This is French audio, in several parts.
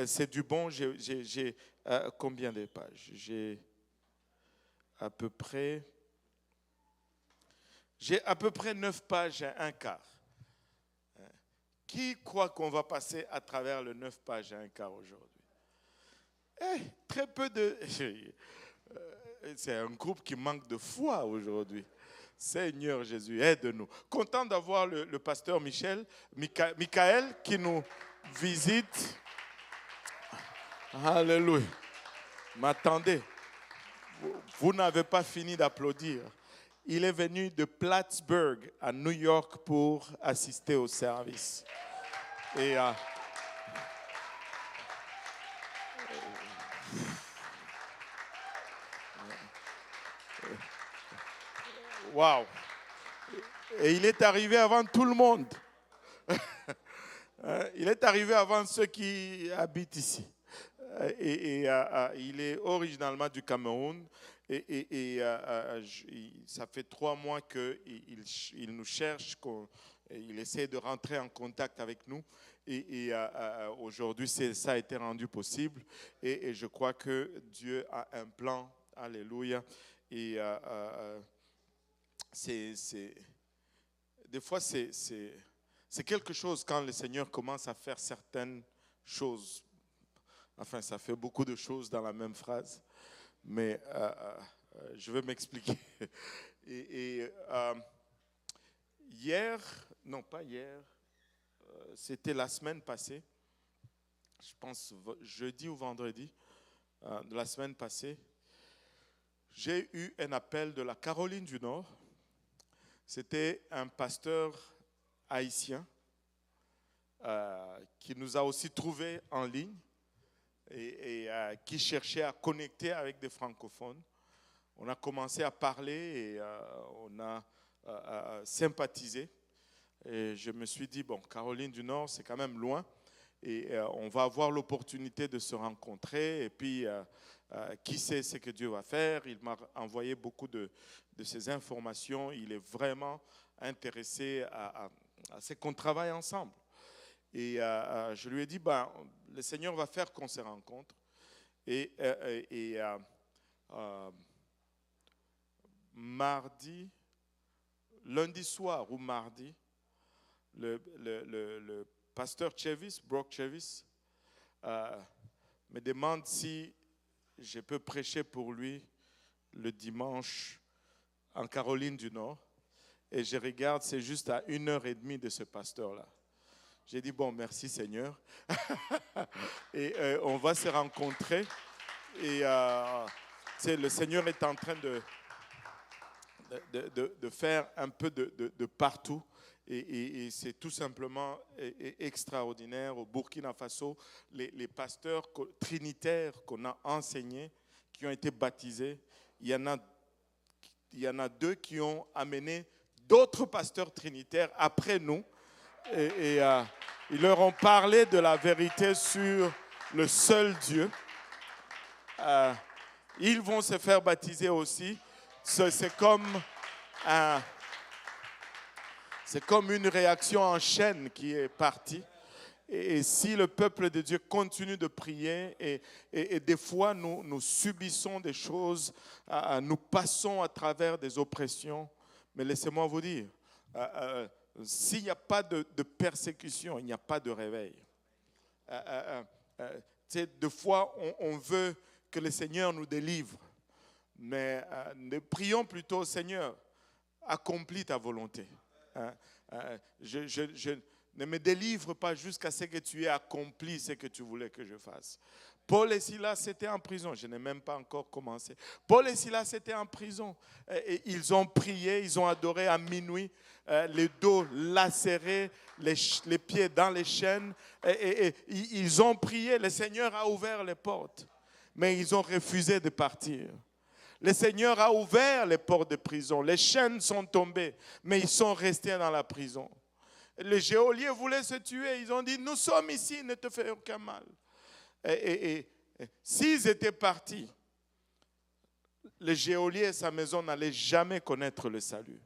C'est du bon. J'ai combien de pages? J'ai à peu près 9 pages et un quart. Qui croit qu'on va passer à travers le 9 pages et un quart aujourd'hui? Très peu de... C'est un groupe qui manque de foi aujourd'hui. Seigneur Jésus, aide-nous. Content d'avoir le pasteur Michael qui nous visite. Alléluia. M'attendez. Vous n'avez pas fini d'applaudir. Il est venu de Plattsburgh à New York pour assister au service. Et wow. Et il est arrivé avant tout le monde. Il est arrivé avant ceux qui habitent ici. Il est originalement du Cameroun. Ça fait 3 mois qu'il nous cherche, il essaie de rentrer en contact avec nous. Aujourd'hui, ça a été rendu possible. Et je crois que Dieu a un plan. Alléluia. Et des fois, c'est quelque chose quand le Seigneur commence à faire certaines choses. Enfin, ça fait beaucoup de choses dans la même phrase. Mais je vais m'expliquer. C'était la semaine passée, je pense jeudi ou vendredi de la semaine passée, j'ai eu un appel de la Caroline du Nord. C'était un pasteur haïtien qui nous a aussi trouvés en ligne et qui cherchait à connecter avec des francophones. On a commencé à parler et on a sympathisé. Et je me suis dit, bon, Caroline du Nord, c'est quand même loin. Et on va avoir l'opportunité de se rencontrer. Et puis, qui sait ce que Dieu va faire? Il m'a envoyé beaucoup de ces informations. Il est vraiment intéressé à ce qu'on travaille ensemble. Et je lui ai dit, le Seigneur va faire qu'on se rencontre. Lundi soir ou mardi, le pasteur Brock Chevis, me demande si je peux prêcher pour lui le dimanche en Caroline du Nord. Et je regarde, c'est juste à 1h30 de ce pasteur-là. J'ai dit, bon, merci Seigneur. Et on va se rencontrer. Et le Seigneur est en train de faire un peu de partout. Et c'est tout simplement extraordinaire. Au Burkina Faso, les pasteurs trinitaires qu'on a enseignés, qui ont été baptisés, il y en a 2 qui ont amené d'autres pasteurs trinitaires après nous. Et ils leur ont parlé de la vérité sur le seul Dieu. Ils vont se faire baptiser aussi. C'est comme une réaction en chaîne qui est partie. Et si le peuple de Dieu continue de prier, et des fois nous subissons des choses, nous passons à travers des oppressions, mais laissez-moi vous dire, s'il n'y a pas de persécution, il n'y a pas de réveil. Des fois, on veut que le Seigneur nous délivre, mais prions plutôt, Seigneur, accomplis ta volonté. Je ne me délivre pas jusqu'à ce que tu aies accompli ce que tu voulais que je fasse. Paul et Silas étaient en prison. Je n'ai même pas encore commencé. Paul et Silas étaient en prison. Et ils ont prié, ils ont adoré à minuit, les dos lacérés, les pieds dans les chaînes. Et ils ont prié. Le Seigneur a ouvert les portes. Mais ils ont refusé de partir. Le Seigneur a ouvert les portes de prison. Les chaînes sont tombées, mais ils sont restés dans la prison. Les geôliers voulaient se tuer. Ils ont dit, nous sommes ici, ne te fais aucun mal. Et s'ils étaient partis, le geôlier et sa maison n'allaient jamais connaître le salut.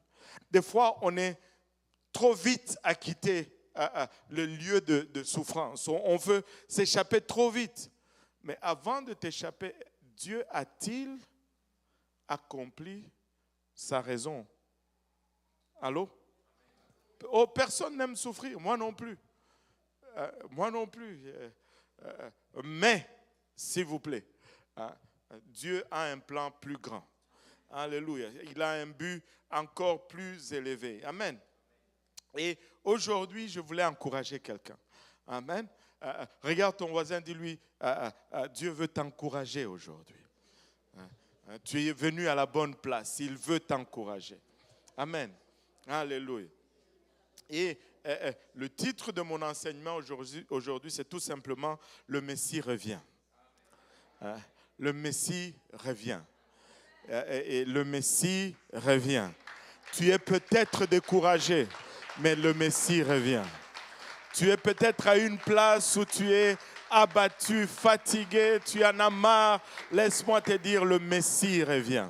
Des fois, on est trop vite à quitter le lieu de souffrance. On veut s'échapper trop vite. Mais avant de t'échapper, Dieu a-t-il accompli sa raison? Allô? Oh, personne n'aime souffrir, moi non plus. Moi non plus. Mais, s'il vous plaît, Dieu a un plan plus grand. Alléluia. Il a un but encore plus élevé. Amen. Et aujourd'hui, je voulais encourager quelqu'un. Amen. Regarde ton voisin, dis-lui, Dieu veut t'encourager aujourd'hui. Tu es venu à la bonne place. Il veut t'encourager. Amen. Alléluia. Et le titre de mon enseignement aujourd'hui, c'est tout simplement « Le Messie revient ». Le Messie revient. Et le Messie revient. Tu es peut-être découragé, mais le Messie revient. Tu es peut-être à une place où tu es abattu, fatigué, tu en as marre. Laisse-moi te dire, le Messie revient.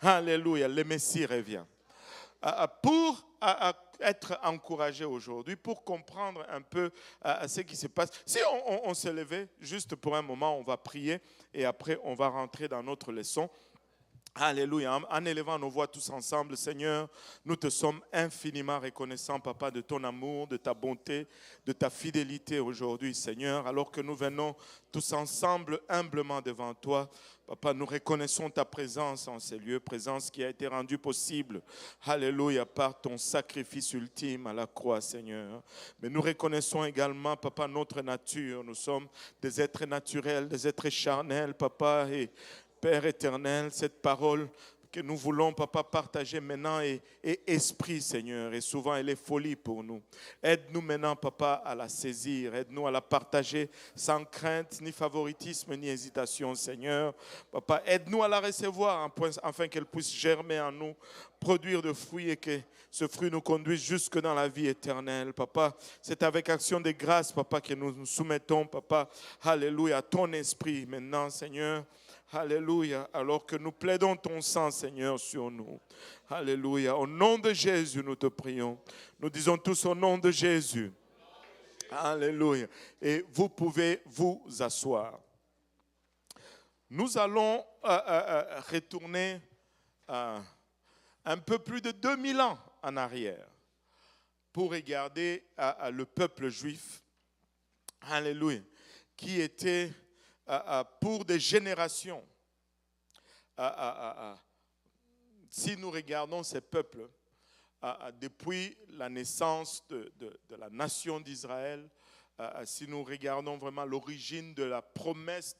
Alléluia, le Messie revient. Pour être encouragé aujourd'hui, pour comprendre un peu ce qui se passe. Si on se levait juste pour un moment, on va prier et après on va rentrer dans notre leçon. Alléluia. En élevant nos voix tous ensemble, Seigneur, nous te sommes infiniment reconnaissants, Papa, de ton amour, de ta bonté, de ta fidélité aujourd'hui, Seigneur. Alors que nous venons tous ensemble humblement devant toi, Papa, nous reconnaissons ta présence en ces lieux, présence qui a été rendue possible, alléluia, par ton sacrifice ultime à la croix, Seigneur. Mais nous reconnaissons également, Papa, notre nature. Nous sommes des êtres naturels, des êtres charnels, Papa, et Père éternel, cette parole que nous voulons, Papa, partager maintenant est esprit, Seigneur, et souvent elle est folie pour nous. Aide-nous maintenant, Papa, à la saisir, aide-nous à la partager sans crainte, ni favoritisme, ni hésitation, Seigneur. Papa, aide-nous à la recevoir afin qu'elle puisse germer en nous, produire de fruits et que ce fruit nous conduise jusque dans la vie éternelle. Papa, c'est avec action de grâce, Papa, que nous nous soumettons, Papa, alléluia, à ton esprit maintenant, Seigneur. Alléluia, alors que nous plaidons ton sang, Seigneur, sur nous. Alléluia, au nom de Jésus, nous te prions. Nous disons tous au nom de Jésus. Alléluia. Et vous pouvez vous asseoir. Nous allons retourner un peu plus de 2000 ans en arrière pour regarder le peuple juif. Alléluia, qui était pour des générations. Si nous regardons ces peuples, depuis la naissance de la nation d'Israël, si nous regardons vraiment l'origine de la promesse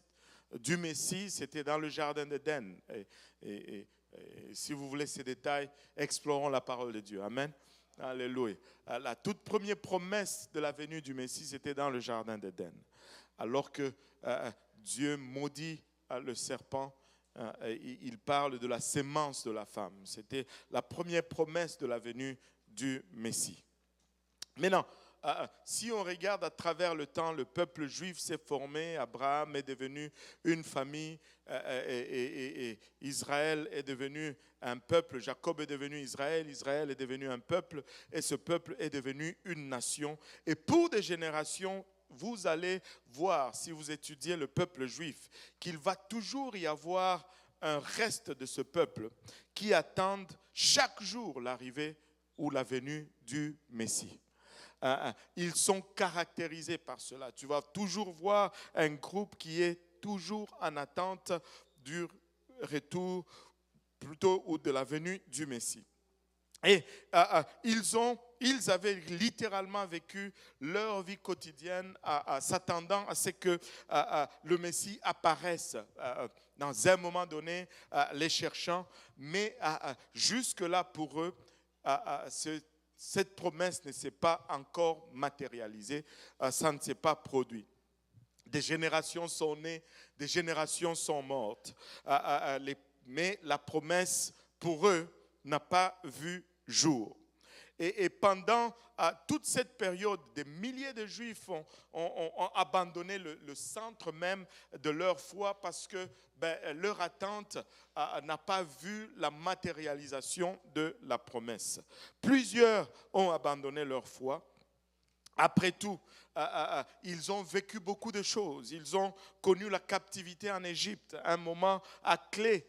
du Messie, c'était dans le jardin d'Éden. Et si vous voulez ces détails, explorons la parole de Dieu. Amen. Alléluia. La toute première promesse de la venue du Messie, c'était dans le jardin d'Éden. Alors que Dieu maudit le serpent, il parle de la sémence de la femme. C'était la première promesse de la venue du Messie. Maintenant, si on regarde à travers le temps, le peuple juif s'est formé, Abraham est devenu une famille, et Israël est devenu un peuple, Jacob est devenu Israël, Israël est devenu un peuple, et ce peuple est devenu une nation. Et pour des générations, vous allez voir, si vous étudiez le peuple juif, qu'il va toujours y avoir un reste de ce peuple qui attendent chaque jour l'arrivée ou la venue du Messie. Ils sont caractérisés par cela. Tu vas toujours voir un groupe qui est toujours en attente du retour, plutôt, ou de la venue du Messie. Et ils avaient littéralement vécu leur vie quotidienne s'attendant à ce que le Messie apparaisse dans un moment donné, les cherchant. Mais jusque-là, pour eux, cette promesse ne s'est pas encore matérialisée, ça ne s'est pas produit. Des générations sont nées, des générations sont mortes. Mais la promesse, pour eux, n'a pas vu jour. Et pendant toute cette période, des milliers de Juifs ont abandonné le centre même de leur foi parce que leur attente n'a pas vu la matérialisation de la promesse. Plusieurs ont abandonné leur foi. Après tout, ils ont vécu beaucoup de choses. Ils ont connu la captivité en Égypte, un moment à clé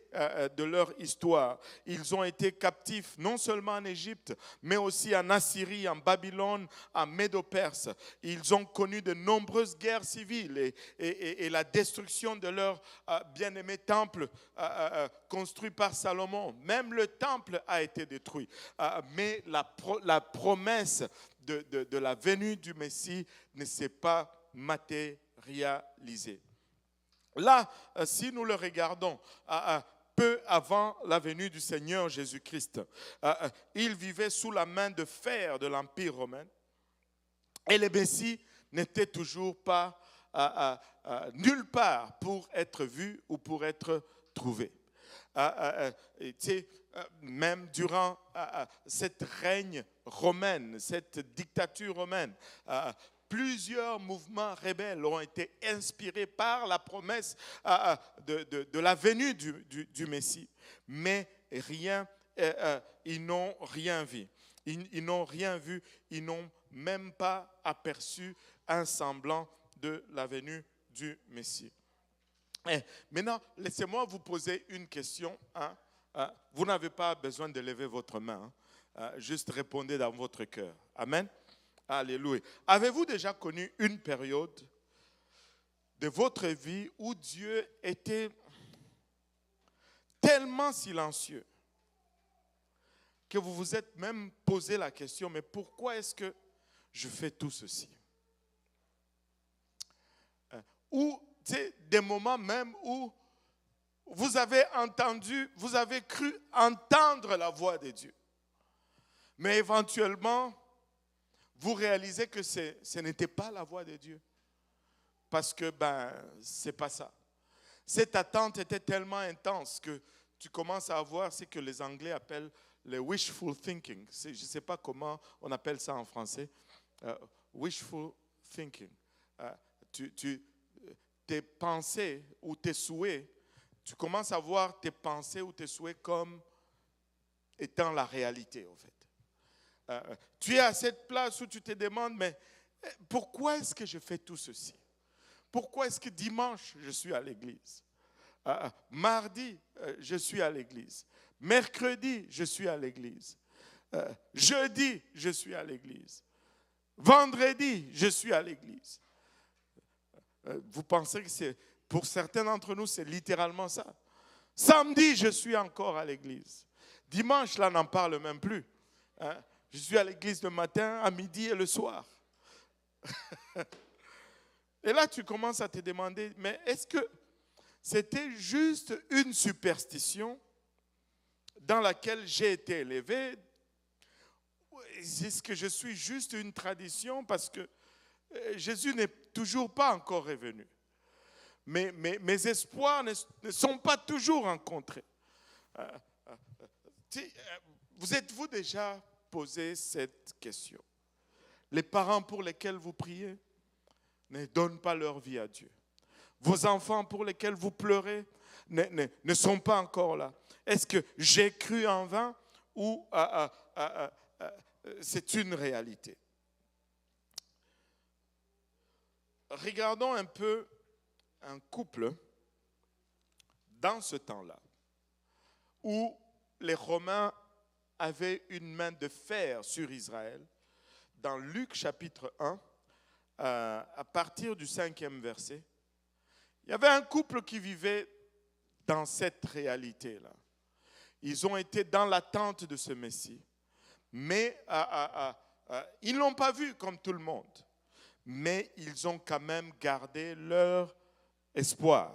de leur histoire. Ils ont été captifs non seulement en Égypte, mais aussi en Assyrie, en Babylone, en Médo-Perse. Ils ont connu de nombreuses guerres civiles et la destruction de leur bien-aimé temple construit par Salomon. Même le temple a été détruit. Mais la promesse de la venue du Messie ne s'est pas matérialisée. Là, si nous le regardons, peu avant la venue du Seigneur Jésus-Christ, il vivait sous la main de fer de l'Empire romain et le Messie n'était toujours pas nulle part pour être vu ou pour être trouvé. Même durant cette règne romaine, cette dictature romaine, plusieurs mouvements rebelles ont été inspirés par la promesse de la venue du Messie. Mais ils n'ont rien vu. Ils n'ont rien vu, ils n'ont même pas aperçu un semblant de la venue du Messie. Maintenant, laissez-moi vous poser une question. Vous n'avez pas besoin de lever votre main. Juste répondez dans votre cœur. Amen. Alléluia. Avez-vous déjà connu une période de votre vie où Dieu était tellement silencieux que vous vous êtes même posé la question, mais pourquoi est-ce que je fais tout ceci? Ou des moments même où vous avez cru entendre la voix de Dieu. Mais éventuellement, vous réalisez que ce n'était pas la voix de Dieu. Parce que, c'est pas ça. Cette attente était tellement intense que tu commences à avoir ce que les Anglais appellent le wishful thinking. Je ne sais pas comment on appelle ça en français. Wishful thinking. Tes pensées ou tes souhaits, tu commences à voir tes pensées ou tes souhaits comme étant la réalité, en fait. Tu es à cette place où tu te demandes, mais pourquoi est-ce que je fais tout ceci? Pourquoi est-ce que dimanche, je suis à l'église? Mardi, je suis à l'église. Mercredi, je suis à l'église. Jeudi, je suis à l'église. Vendredi, je suis à l'église. Vous pensez que pour certains d'entre nous, c'est littéralement ça. Samedi, je suis encore à l'église. Dimanche, là, n'en parle même plus. Je suis à l'église le matin, à midi et le soir. Et là, tu commences à te demander, mais est-ce que c'était juste une superstition dans laquelle j'ai été élevé? Est-ce que je suis juste une tradition parce que Jésus n'est toujours pas encore revenu? Mais mes espoirs ne sont pas toujours rencontrés. Vous êtes-vous déjà posé cette question? Les parents pour lesquels vous priez ne donnent pas leur vie à Dieu. Vos enfants pour lesquels vous pleurez ne sont pas encore là. Est-ce que j'ai cru en vain ou c'est une réalité? Regardons un peu un couple dans ce temps-là où les Romains avaient une main de fer sur Israël. Dans Luc chapitre 1, à partir du 5e verset, il y avait un couple qui vivait dans cette réalité-là. Ils ont été dans l'attente de ce Messie, mais ils ne l'ont pas vu comme tout le monde. Mais ils ont quand même gardé leur espoir.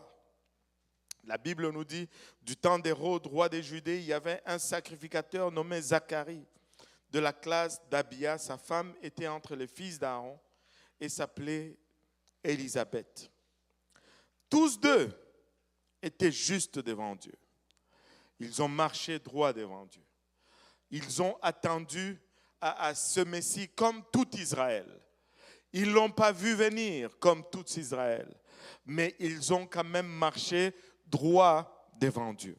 La Bible nous dit, du temps d'Hérode, roi des Judées, il y avait un sacrificateur nommé Zacharie, de la classe d'Abia. Sa femme était entre les fils d'Aaron et s'appelait Élisabeth. Tous deux étaient justes devant Dieu. Ils ont marché droit devant Dieu. Ils ont attendu à ce Messie comme tout Israël. Ils ne l'ont pas vu venir comme tout Israël, mais ils ont quand même marché droit devant Dieu.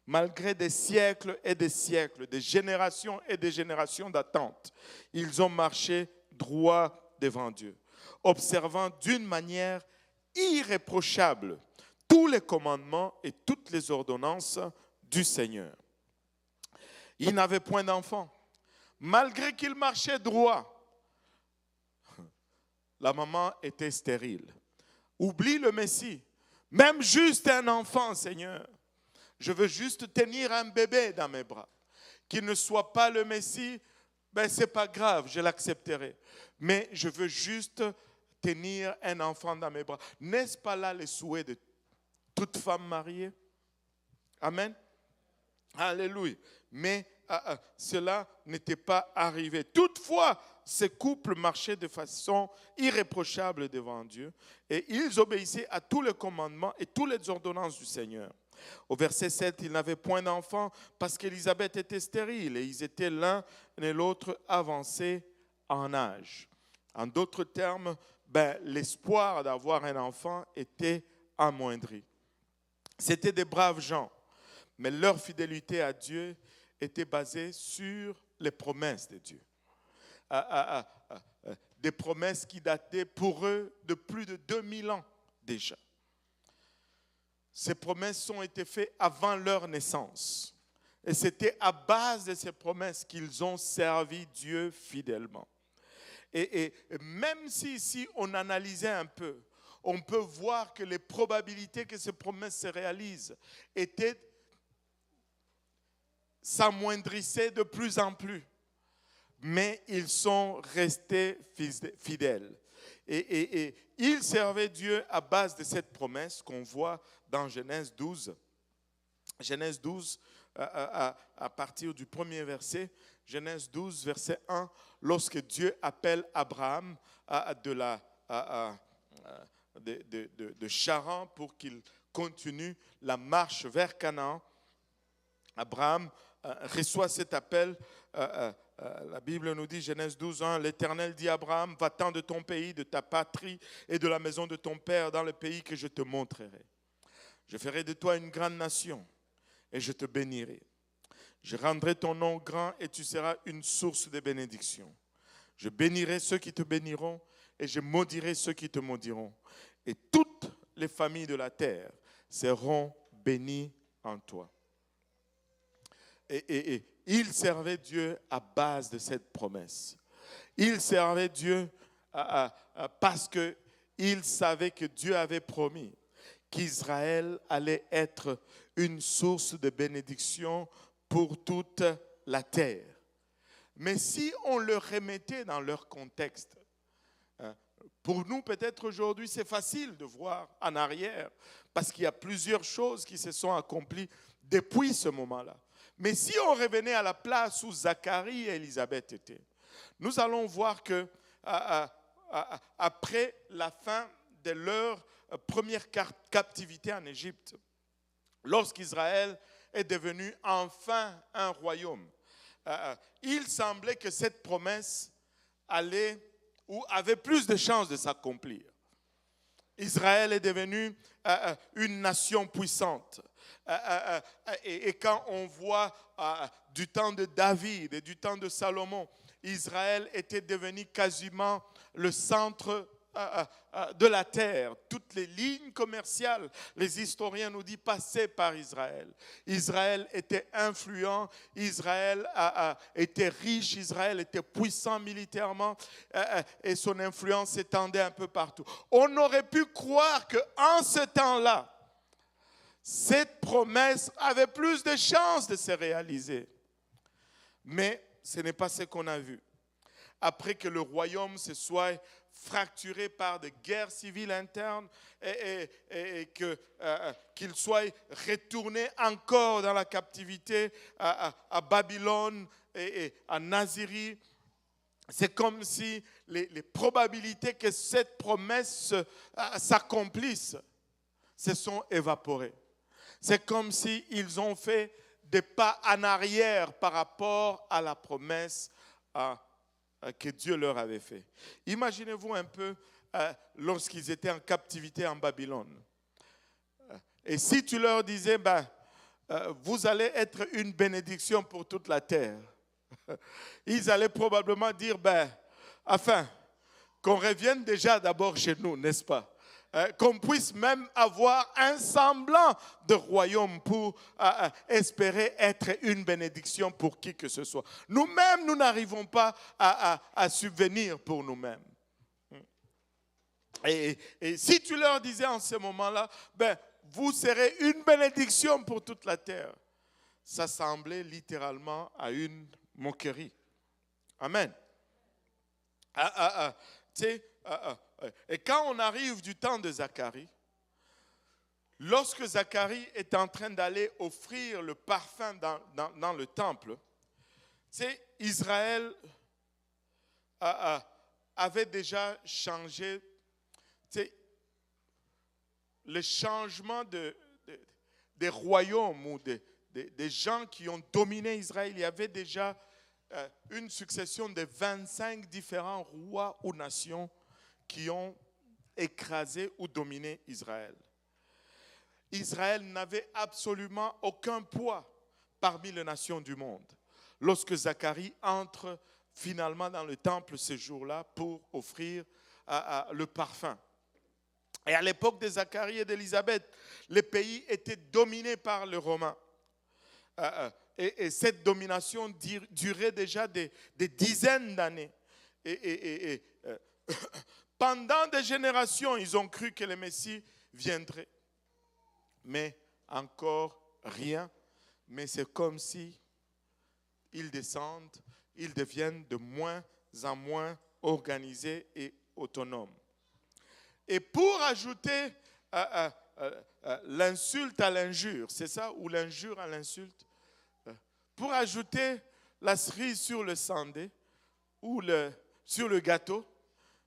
Malgré des siècles et des siècles, des générations et des générations d'attente, ils ont marché droit devant Dieu, observant d'une manière irréprochable tous les commandements et toutes les ordonnances du Seigneur. Il n'avait point d'enfant. Malgré qu'il marchait droit, la maman était stérile. Oublie le Messie. Même juste un enfant, Seigneur. Je veux juste tenir un bébé dans mes bras. Qu'il ne soit pas le Messie, ben ce n'est pas grave, je l'accepterai. Mais je veux juste tenir un enfant dans mes bras. N'est-ce pas là le souhait de toute femme mariée? Amen. Alléluia. Mais cela n'était pas arrivé. Toutefois, ces couples marchaient de façon irréprochable devant Dieu et ils obéissaient à tous les commandements et toutes les ordonnances du Seigneur. Au verset 7, ils n'avaient point d'enfant parce qu'Élisabeth était stérile et ils étaient l'un et l'autre avancés en âge. En d'autres termes, l'espoir d'avoir un enfant était amoindri. C'étaient des braves gens, mais leur fidélité à Dieu était basée sur les promesses de Dieu. Des promesses qui dataient pour eux de plus de 2000 ans déjà. Ces promesses ont été faites avant leur naissance. Et c'était à base de ces promesses qu'ils ont servi Dieu fidèlement. Et même si ici on analysait un peu, on peut voir que les probabilités que ces promesses se réalisent s'amoindrissaient de plus en plus. Mais ils sont restés fidèles. Et ils servaient Dieu à base de cette promesse qu'on voit dans Genèse 12. Genèse 12, à partir du premier verset. Genèse 12, verset 1. Lorsque Dieu appelle Abraham de Charan pour qu'il continue la marche vers Canaan, Abraham reçoit cet appel. La Bible nous dit, Genèse 12, 1, l'Éternel dit à Abraham, va-t'en de ton pays, de ta patrie et de la maison de ton père dans le pays que je te montrerai. Je ferai de toi une grande nation et je te bénirai. Je rendrai ton nom grand et tu seras une source de bénédiction. Je bénirai ceux qui te béniront et je maudirai ceux qui te maudiront. Et toutes les familles de la terre seront bénies en toi. Et il servait Dieu à base de cette promesse. Il servait Dieu parce qu'il savait que Dieu avait promis qu'Israël allait être une source de bénédiction pour toute la terre. Mais si on le remettait dans leur contexte, pour nous peut-être aujourd'hui c'est facile de voir en arrière parce qu'il y a plusieurs choses qui se sont accomplies depuis ce moment-là. Mais si on revenait à la place où Zacharie et Élisabeth étaient, nous allons voir que après la fin de leur première captivité en Égypte, lorsqu'Israël est devenu enfin un royaume, il semblait que cette promesse allait ou avait plus de chances de s'accomplir. Israël est devenu une nation puissante. Et quand on voit du temps de David et du temps de Salomon, Israël était devenu quasiment le centre de la terre. Toutes les lignes commerciales, les historiens nous disent, passaient par Israël. Israël était influent, Israël était riche, Israël était puissant militairement et son influence s'étendait un peu partout. On aurait pu croire qu'en ce temps-là, cette promesse avait plus de chances de se réaliser. Mais ce n'est pas ce qu'on a vu. Après que le royaume se soit fracturé par des guerres civiles internes et qu'il soit retourné encore dans la captivité à Babylone et en Assyrie, c'est comme si les probabilités que cette promesse s'accomplisse se sont évaporées. C'est comme s'ils ont fait des pas en arrière par rapport à la promesse que Dieu leur avait fait. Imaginez-vous un peu lorsqu'ils étaient en captivité en Babylone. Et si tu leur disais, vous allez être une bénédiction pour toute la terre, ils allaient probablement dire, enfin, qu'on revienne déjà d'abord chez nous, n'est-ce pas? Qu'on puisse même avoir un semblant de royaume pour espérer être une bénédiction pour qui que ce soit. Nous-mêmes, nous n'arrivons pas à subvenir pour nous-mêmes. Et si tu leur disais en ce moment-là, ben, vous serez une bénédiction pour toute la terre, ça semblait littéralement à une moquerie. Amen. Et quand on arrive du temps de Zacharie, lorsque Zacharie est en train d'aller offrir le parfum dans le temple, Israël avait déjà changé. Le changement des royaumes ou des gens qui ont dominé Israël, il y avait déjà une succession de 25 différents rois ou nations qui ont écrasé ou dominé Israël. Israël n'avait absolument aucun poids parmi les nations du monde. Lorsque Zacharie entre finalement dans le temple ce jour-là pour offrir le parfum. Et à l'époque de Zacharie et d'Élisabeth, le pays était dominé par les Romains. Et cette domination durait déjà des dizaines d'années. Et pendant des générations, ils ont cru que le Messie viendrait. Mais encore rien. Mais c'est comme si ils descendent, ils deviennent de moins en moins organisés et autonomes. Et pour ajouter l'insulte à l'injure, c'est ça, ou l'injure à l'insulte, pour ajouter la cerise sur le sundae ou sur le gâteau,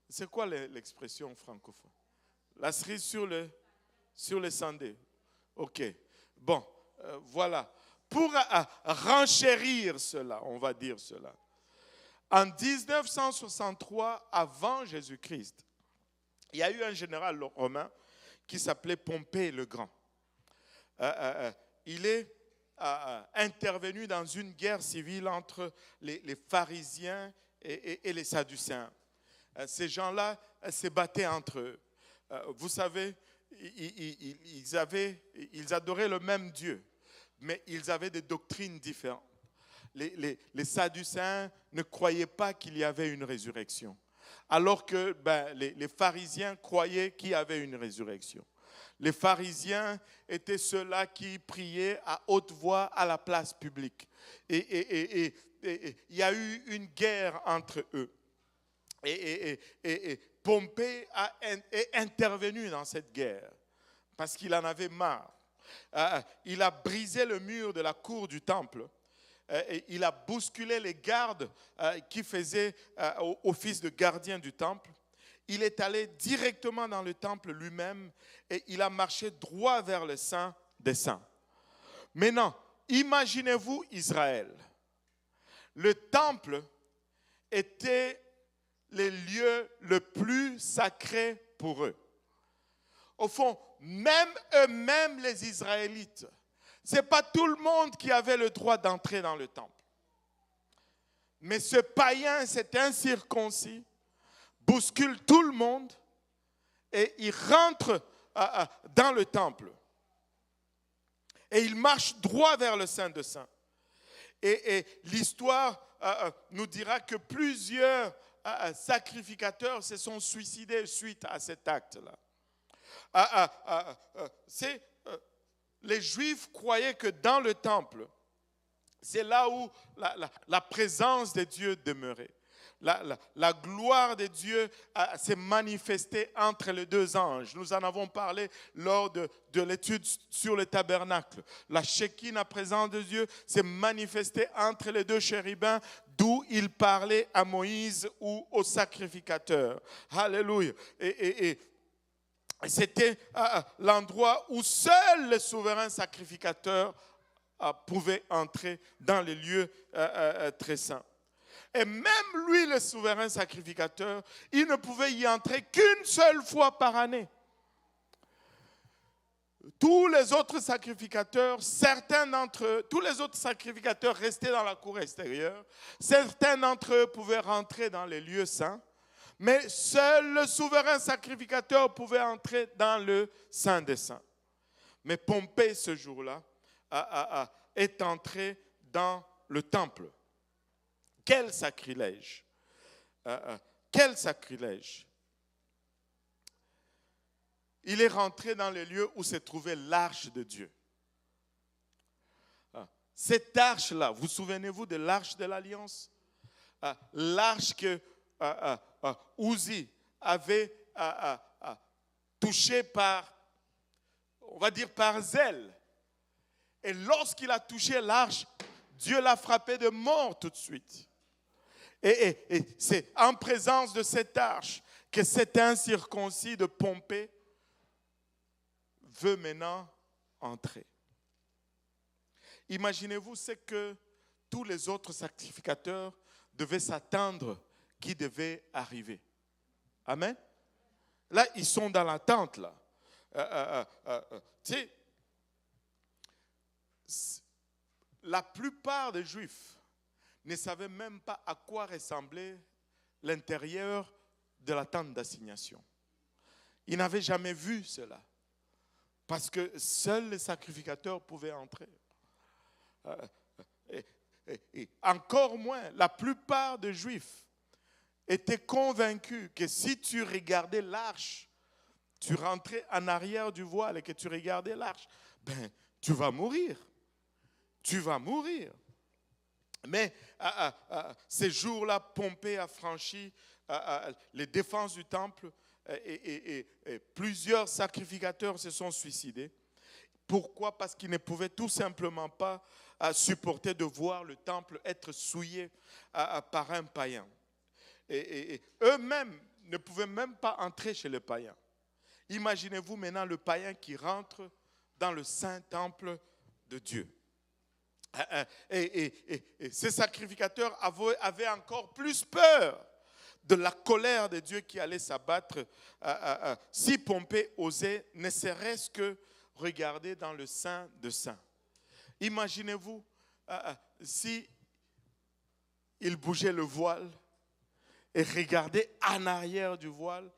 c'est quoi l'expression francophone? La cerise sur le sundae. Ok, bon, voilà. Pour renchérir cela, on va dire cela. En 1963, avant Jésus-Christ, il y a eu un général romain qui s'appelait Pompée le Grand. Il est intervenu dans une guerre civile entre les pharisiens et les sadducéens. Ces gens-là se battaient entre eux. Vous savez, ils adoraient le même Dieu, mais ils avaient des doctrines différentes. Les sadducéens ne croyaient pas qu'il y avait une résurrection. Alors que les pharisiens croyaient qu'il y avait une résurrection. Les pharisiens étaient ceux-là qui priaient à haute voix à la place publique. Et il y a eu une guerre entre eux. Et Pompée est intervenu dans cette guerre parce qu'il en avait marre. Il a brisé le mur de la cour du temple. Il a bousculé les gardes qui faisaient office de gardien du temple. Il est allé directement dans le temple lui-même et il a marché droit vers le Saint des Saints. Maintenant, imaginez-vous Israël. Le temple était le lieu le plus sacré pour eux. Au fond, même eux-mêmes les Israélites, ce n'est pas tout le monde qui avait le droit d'entrer dans le temple. Mais ce païen, cet incirconcis, bouscule tout le monde et il rentre dans le temple. Et il marche droit vers le Saint des Saints. Et l'histoire nous dira que plusieurs sacrificateurs se sont suicidés suite à cet acte-là. Les Juifs croyaient que dans le temple, c'est là où la présence de Dieu demeurait. La gloire de Dieu s'est manifestée entre les deux anges. Nous en avons parlé lors de l'étude sur le tabernacle. La Shekinah, la présence de Dieu, s'est manifestée entre les deux chérubins, d'où il parlait à Moïse ou au sacrificateur. Alléluia. Et c'était l'endroit où seul le souverain sacrificateur pouvait entrer dans les lieux très saints. Et même lui, le souverain sacrificateur, il ne pouvait y entrer qu'une seule fois par année. Tous les autres sacrificateurs, tous les autres sacrificateurs restaient dans la cour extérieure. Certains d'entre eux pouvaient rentrer dans les lieux saints. Mais seul le souverain sacrificateur pouvait entrer dans le Saint des Saints. Mais Pompée, ce jour-là, est entré dans le temple. Quel sacrilège! Quel sacrilège! Il est rentré dans les lieux où se trouvait l'arche de Dieu. Cette arche-là, vous souvenez-vous de l'arche de l'Alliance? L'arche que Uzi avait touchée par, on va dire, par zèle. Et lorsqu'il a touché l'arche, Dieu l'a frappé de mort tout de suite. Et c'est en présence de cette arche que cet incirconcis de Pompée veut maintenant entrer. Imaginez-vous ce que tous les autres sacrificateurs devaient s'attendre qui devait arriver. Amen. Là, ils sont dans l'attente. Tu sais, la plupart des Juifs ne savaient même pas à quoi ressemblait l'intérieur de la tente d'assignation. Ils n'avaient jamais vu cela. Parce que seuls les sacrificateurs pouvaient entrer. Et encore moins, la plupart des Juifs étaient convaincus que si tu regardais l'arche, tu rentrais en arrière du voile et que tu regardais l'arche, ben, tu vas mourir. Tu vas mourir. Mais ces jours-là, Pompée a franchi les défenses du temple et plusieurs sacrificateurs se sont suicidés. Pourquoi? Parce qu'ils ne pouvaient tout simplement pas supporter de voir le temple être souillé par un païen. Et eux-mêmes ne pouvaient même pas entrer chez le païen. Imaginez-vous maintenant le païen qui rentre dans le saint temple de Dieu. Et ces sacrificateurs avaient encore plus peur de la colère de Dieu qui allait s'abattre si Pompée osait ne serait-ce que regarder dans le Saint de Saints. Imaginez-vous si il bougeait le voile et regardait en arrière du voile.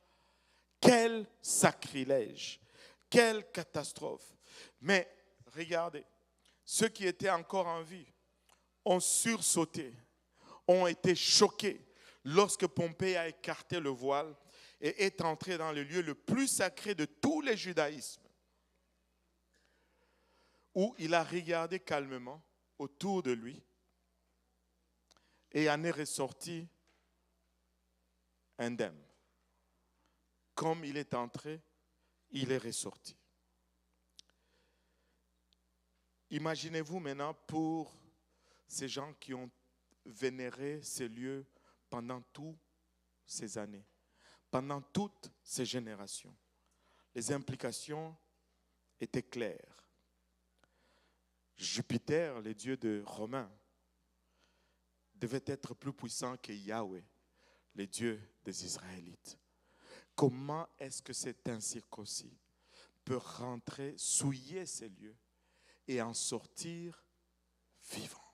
Quel sacrilège, quelle catastrophe. Mais regardez, ceux qui étaient encore en vie ont sursauté, ont été choqués lorsque Pompée a écarté le voile et est entré dans le lieu le plus sacré de tous les judaïsmes, où il a regardé calmement autour de lui et en est ressorti indemne. Comme il est entré, il est ressorti. Imaginez-vous maintenant pour ces gens qui ont vénéré ces lieux pendant toutes ces années, pendant toutes ces générations. Les implications étaient claires. Jupiter, le dieu de Romains, devait être plus puissant que Yahweh, le dieu des Israélites. Comment est-ce que cet incirconcis peut rentrer, souiller ces lieux et en sortir vivant?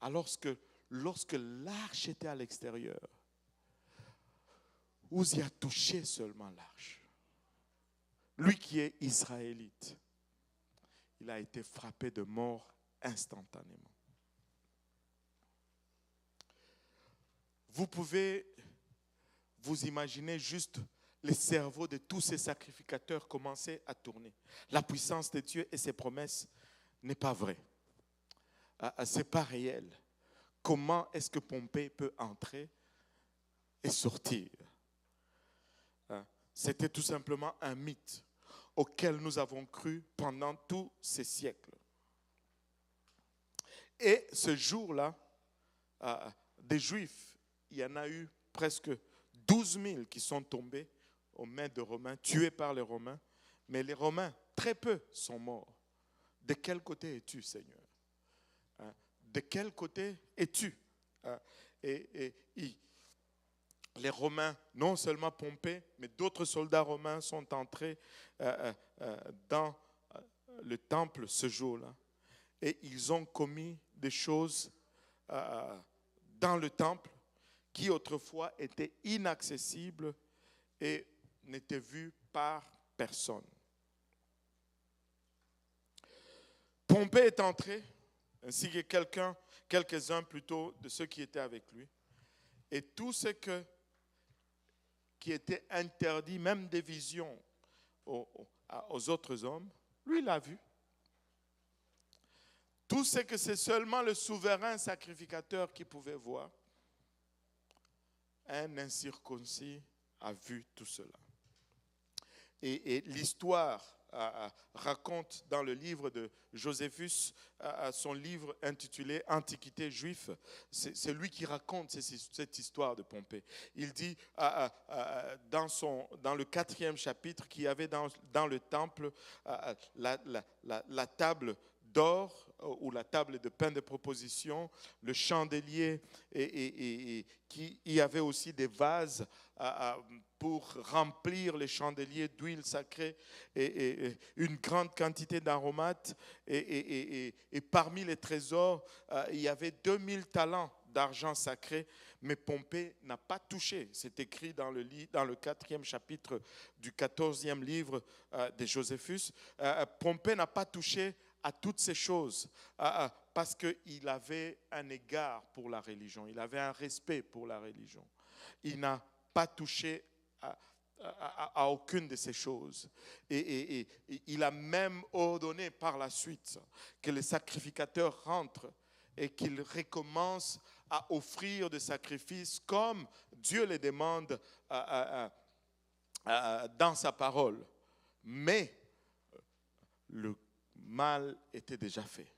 Alors que lorsque l'arche était à l'extérieur, Uzi a touché seulement l'arche. Lui qui est israélite, il a été frappé de mort instantanément. Vous pouvez vous imaginer juste le cerveau de tous ces sacrificateurs commencer à tourner. La puissance de Dieu et ses promesses n'est pas vraie. Ce n'est pas réel. Comment est-ce que Pompée peut entrer et sortir? C'était tout simplement un mythe auquel nous avons cru pendant tous ces siècles. Et ce jour-là, des Juifs, il y en a eu presque 12 000 qui sont tombés aux mains des Romains, tués par les Romains. Mais les Romains, très peu sont morts. De quel côté es-tu, Seigneur? De quel côté es-tu? Les Romains, non seulement Pompée, mais d'autres soldats romains sont entrés dans le temple ce jour-là. Et ils ont commis des choses dans le temple qui autrefois était inaccessible et n'était vu par personne. Pompée est entré, ainsi que quelques-uns plutôt de ceux qui étaient avec lui. Et tout ce qui était interdit, même des visions aux autres hommes, lui l'a vu. Tout ce que c'est seulement le souverain sacrificateur qui pouvait voir, un incirconcis a vu tout cela. Et l'histoire raconte dans le livre de Joséphus, son livre intitulé Antiquité juive, c'est lui qui raconte cette histoire de Pompée. Il dit dans le 4e chapitre qu'il y avait dans le temple la table d'or ou la table de pain de proposition, le chandelier, et qu'il y avait aussi des vases pour remplir les chandeliers d'huile sacrée et une grande quantité d'aromates. Et parmi les trésors, il y avait 2000 talents d'argent sacré, mais Pompée n'a pas touché. C'est écrit dans le 4e chapitre du 14e livre de Joséphus. Pompée n'a pas touché à toutes ces choses parce qu'il avait un égard pour la religion, il avait un respect pour la religion. Il n'a pas touché à aucune de ces choses. Et il a même ordonné par la suite que les sacrificateurs rentrent et qu'ils recommencent à offrir des sacrifices comme Dieu les demande dans sa parole. Mais le mal était déjà fait.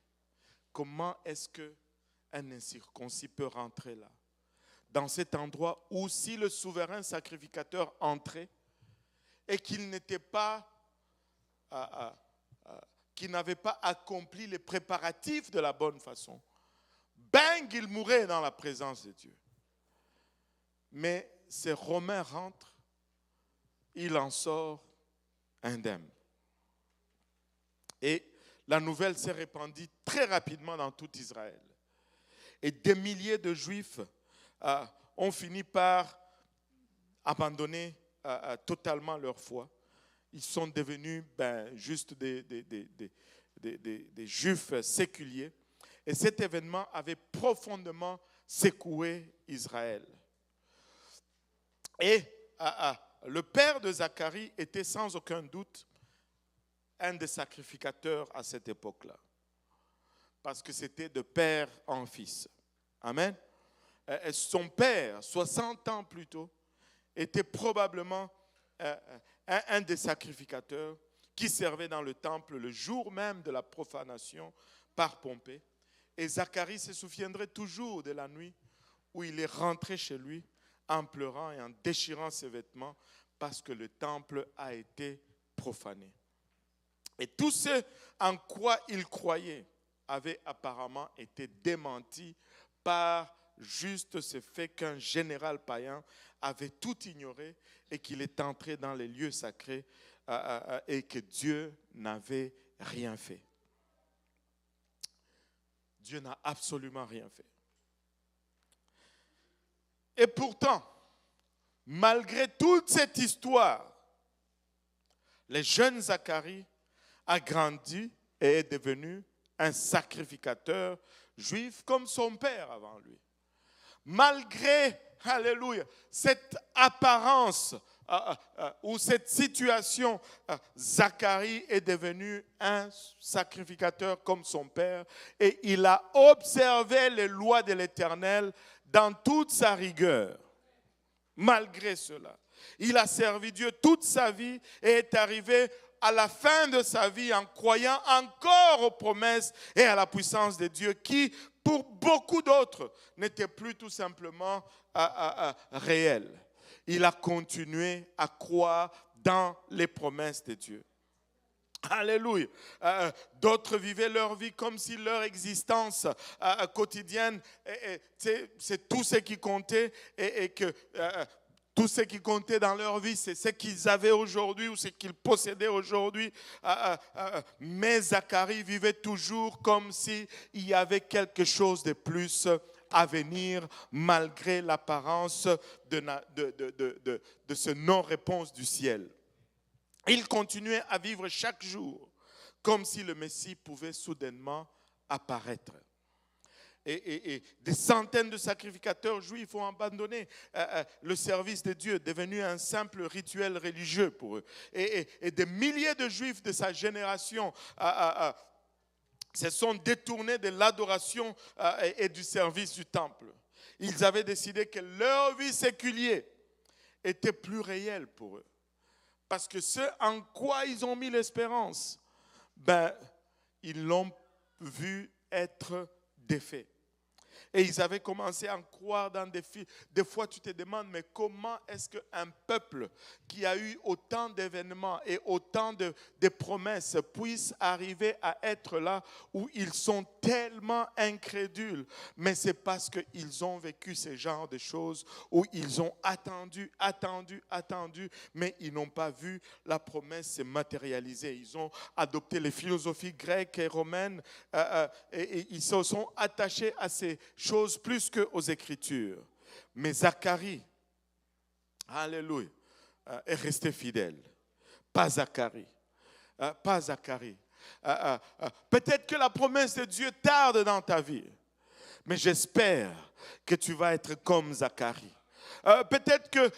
Comment est-ce qu'un incirconcis peut rentrer là? Dans cet endroit où si le souverain sacrificateur entrait et qu'il n'était pas, qu'il n'avait pas accompli les préparatifs de la bonne façon, bang, il mourait dans la présence de Dieu. Mais ces Romains rentrent, il en sort indemne. Et la nouvelle s'est répandue très rapidement dans tout Israël. Et des milliers de Juifs ont fini par abandonner totalement leur foi. Ils sont devenus juste des Juifs séculiers. Et cet événement avait profondément secoué Israël. Et le père de Zacharie était sans aucun doute un des sacrificateurs à cette époque-là. Parce que c'était de père en fils. Amen. Son père, 60 ans plus tôt, était probablement un des sacrificateurs qui servait dans le temple le jour même de la profanation par Pompée. Et Zacharie se souviendrait toujours de la nuit où il est rentré chez lui en pleurant et en déchirant ses vêtements parce que le temple a été profané. Et tout ce en quoi il croyait avait apparemment été démenti par juste ce fait qu'un général païen avait tout ignoré et qu'il est entré dans les lieux sacrés et que Dieu n'avait rien fait. Dieu n'a absolument rien fait. Et pourtant, malgré toute cette histoire, le jeune Zacharie a grandi et est devenu un sacrificateur juif comme son père avant lui. Malgré, alléluia, cette apparence ou cette situation, Zacharie est devenu un sacrificateur comme son père et il a observé les lois de l'Éternel dans toute sa rigueur. Malgré cela, il a servi Dieu toute sa vie et est arrivé à la fin de sa vie en croyant encore aux promesses et à la puissance de Dieu qui, pour beaucoup d'autres, n'était plus tout simplement réel. Il a continué à croire dans les promesses de Dieu. Alléluia. D'autres vivaient leur vie comme si leur existence quotidienne, c'est tout ce qui comptait et que tout ce qui comptait dans leur vie, c'est ce qu'ils avaient aujourd'hui ou ce qu'ils possédaient aujourd'hui. Mais Zacharie vivait toujours comme s'il y avait quelque chose de plus à venir malgré l'apparence de ce non-réponse du ciel. Ils continuaient à vivre chaque jour comme si le Messie pouvait soudainement apparaître. Et des centaines de sacrificateurs juifs ont abandonné le service de Dieu, devenu un simple rituel religieux pour eux. Et des milliers de juifs de sa génération se sont détournés de l'adoration et du service du temple. Ils avaient décidé que leur vie séculière était plus réelle pour eux. Parce que ce en quoi ils ont mis l'espérance, ils l'ont vu être défait. Et ils avaient commencé à en croire dans des films. Des fois, tu te demandes, mais comment est-ce qu'un peuple qui a eu autant d'événements et autant de promesses puisse arriver à être là où ils sont tellement incrédules? Mais c'est parce qu'ils ont vécu ce genre de choses où ils ont attendu, mais ils n'ont pas vu la promesse se matérialiser. Ils ont adopté les philosophies grecques et romaines et ils se sont attachés à ces choses plus qu'aux Écritures. Mais Zacharie, alléluia, est resté fidèle. Pas Zacharie. Peut-être que la promesse de Dieu tarde dans ta vie, mais j'espère que tu vas être comme Zacharie. Peut-être que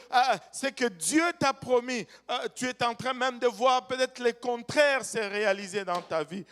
ce que Dieu t'a promis, tu es en train même de voir peut-être le contraire se réaliser dans ta vie.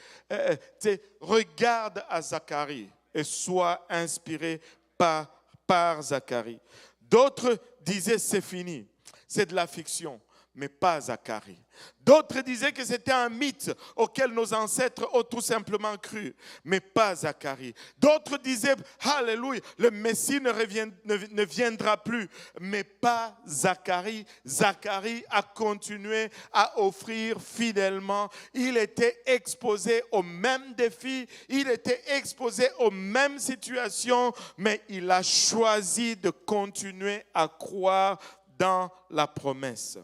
Regarde à Zacharie et sois inspiré par Zacharie. D'autres disaient c'est fini, c'est de la fiction, mais pas Zacharie. D'autres disaient que c'était un mythe auquel nos ancêtres ont tout simplement cru, mais pas Zacharie. D'autres disaient, alléluia, le Messie ne viendra plus, mais pas Zacharie. Zacharie a continué à offrir fidèlement. Il était exposé aux mêmes défis, il était exposé aux mêmes situations, mais il a choisi de continuer à croire dans la promesse.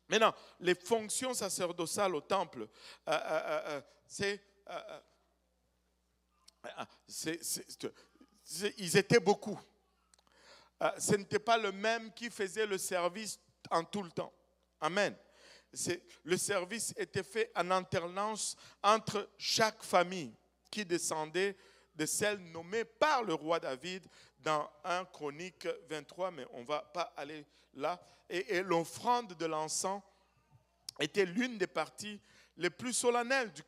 Maintenant, les fonctions sacerdotales au temple, ils étaient beaucoup. Ce n'était pas le même qui faisait le service en tout le temps. Amen. Le service était fait en alternance entre chaque famille qui descendait de celle nommée par le roi David dans 1 Chronique 23, mais on ne va pas aller là. Et l'offrande de l'encens était l'une des parties les plus solennelles du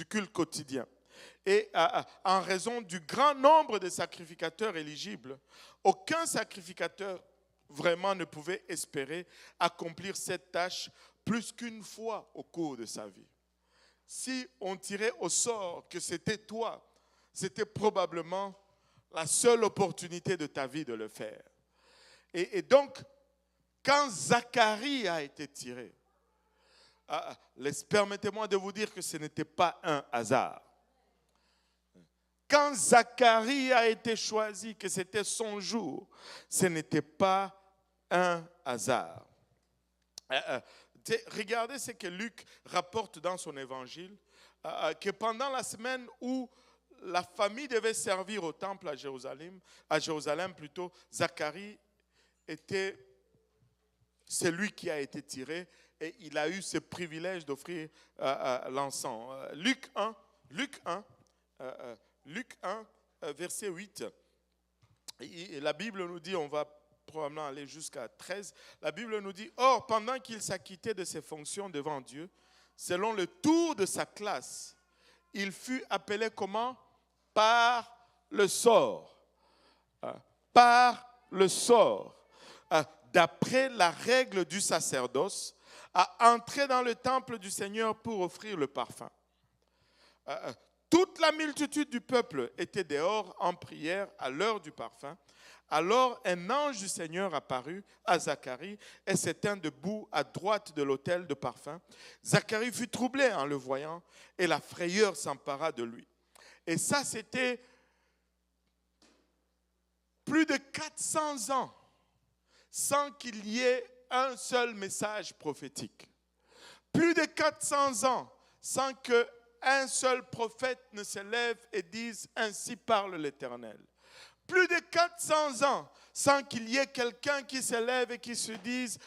culte quotidien. Et en raison du grand nombre de sacrificateurs éligibles, aucun sacrificateur vraiment ne pouvait espérer accomplir cette tâche plus qu'une fois au cours de sa vie. Si on tirait au sort que c'était toi, c'était probablement la seule opportunité de ta vie de le faire. Et donc, quand Zacharie a été tiré, permettez-moi de vous dire que ce n'était pas un hasard. Quand Zacharie a été choisi, que c'était son jour, ce n'était pas un hasard. Regardez ce que Luc rapporte dans son évangile, que pendant la semaine où la famille devait servir au temple à Jérusalem plutôt, Zacharie était celui qui a été tiré et il a eu ce privilège d'offrir l'encens. Luc 1, verset 8, et la Bible nous dit, on va probablement aller jusqu'à 13, la Bible nous dit, « Or, pendant qu'il s'acquittait de ses fonctions devant Dieu, selon le tour de sa classe, il fut appelé comment? Par le sort. Par le sort. D'après la règle du sacerdoce, à entrer dans le temple du Seigneur pour offrir le parfum. Toute la multitude du peuple était dehors en prière à l'heure du parfum. Alors un ange du Seigneur apparut à Zacharie et s'étint debout à droite de l'autel de parfum. Zacharie fut troublé en le voyant et la frayeur s'empara de lui. Et ça, c'était plus de 400 ans sans qu'il y ait un seul message prophétique. Plus de 400 ans sans qu'un seul prophète ne se lève et dise « Ainsi parle l'Éternel ». plus de 400 ans sans qu'il y ait quelqu'un qui se lève et qui se dise,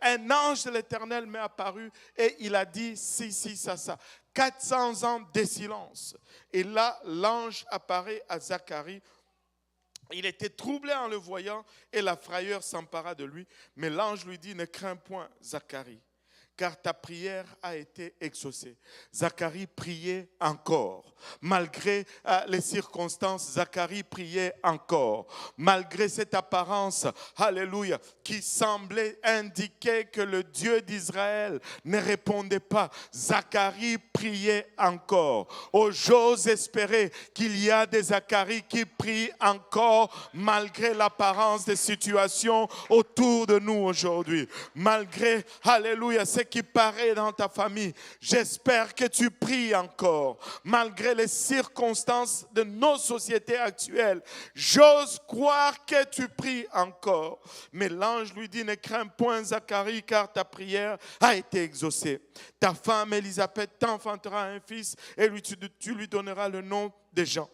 un ange de l'Éternel m'est apparu et il a dit si, ça. 400 ans de silence. Et là, l'ange apparaît à Zacharie. Il était troublé en le voyant et la frayeur s'empara de lui. Mais l'ange lui dit, ne crains point, Zacharie, car ta prière a été exaucée. Zacharie priait encore. Malgré les circonstances, Zacharie priait encore. Malgré cette apparence, alléluia, qui semblait indiquer que le Dieu d'Israël ne répondait pas, Zacharie priait encore. Oh, j'ose espérer qu'il y a des Zacharie qui prient encore malgré l'apparence des situations autour de nous aujourd'hui. Malgré, alléluia, ce qui paraît dans ta famille, j'espère que tu pries encore. Malgré les circonstances de nos sociétés actuelles, j'ose croire que tu pries encore. Mais l'ange lui dit, ne crains point Zacharie, car ta prière a été exaucée. Ta femme Élisabeth t'enfantera un fils et tu lui donneras le nom de Jean.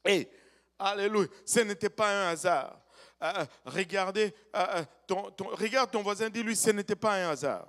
Et, alléluia, ce n'était pas un hasard. Regarde ton voisin, dis-lui, ce n'était pas un hasard.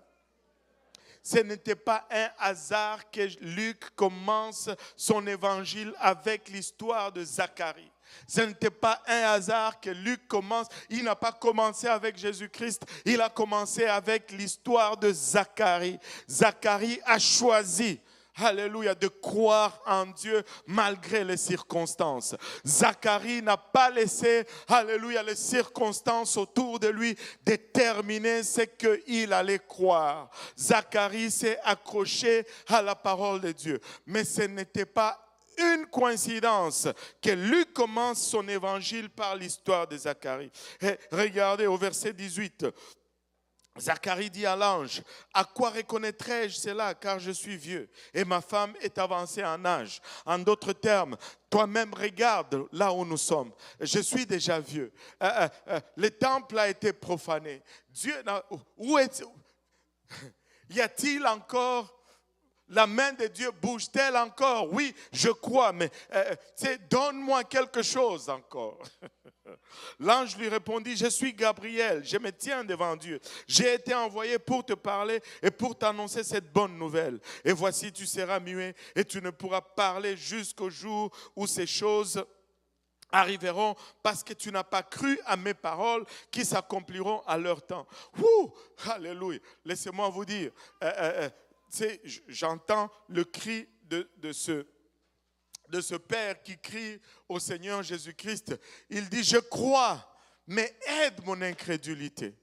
Ce n'était pas un hasard que Luc commence son évangile avec l'histoire de Zacharie. Ce n'était pas un hasard que Luc commence. Il n'a pas commencé avec Jésus-Christ. Il a commencé avec l'histoire de Zacharie. Zacharie a choisi, alléluia, de croire en Dieu malgré les circonstances. Zacharie n'a pas laissé, alléluia, les circonstances autour de lui déterminer ce qu'il allait croire. Zacharie s'est accroché à la parole de Dieu. Mais ce n'était pas une coïncidence que Luc commence son évangile par l'histoire de Zacharie. Et regardez au verset 18. Zacharie dit à l'ange, à quoi reconnaîtrai-je cela, car je suis vieux et ma femme est avancée en âge. En d'autres termes, toi-même regarde là où nous sommes. Je suis déjà vieux. Le temple a été profané. Dieu, où est-il? Y a-t-il encore? La main de Dieu bouge-t-elle encore? Oui, je crois, mais donne-moi quelque chose encore. L'ange lui répondit, je suis Gabriel, je me tiens devant Dieu. J'ai été envoyé pour te parler et pour t'annoncer cette bonne nouvelle. Et voici, tu seras muet et tu ne pourras parler jusqu'au jour où ces choses arriveront parce que tu n'as pas cru à mes paroles qui s'accompliront à leur temps. Alléluia. Laissez-moi vous dire, j'entends le cri de ce Père qui crie au Seigneur Jésus-Christ. Il dit, je crois, mais aide mon incrédulité.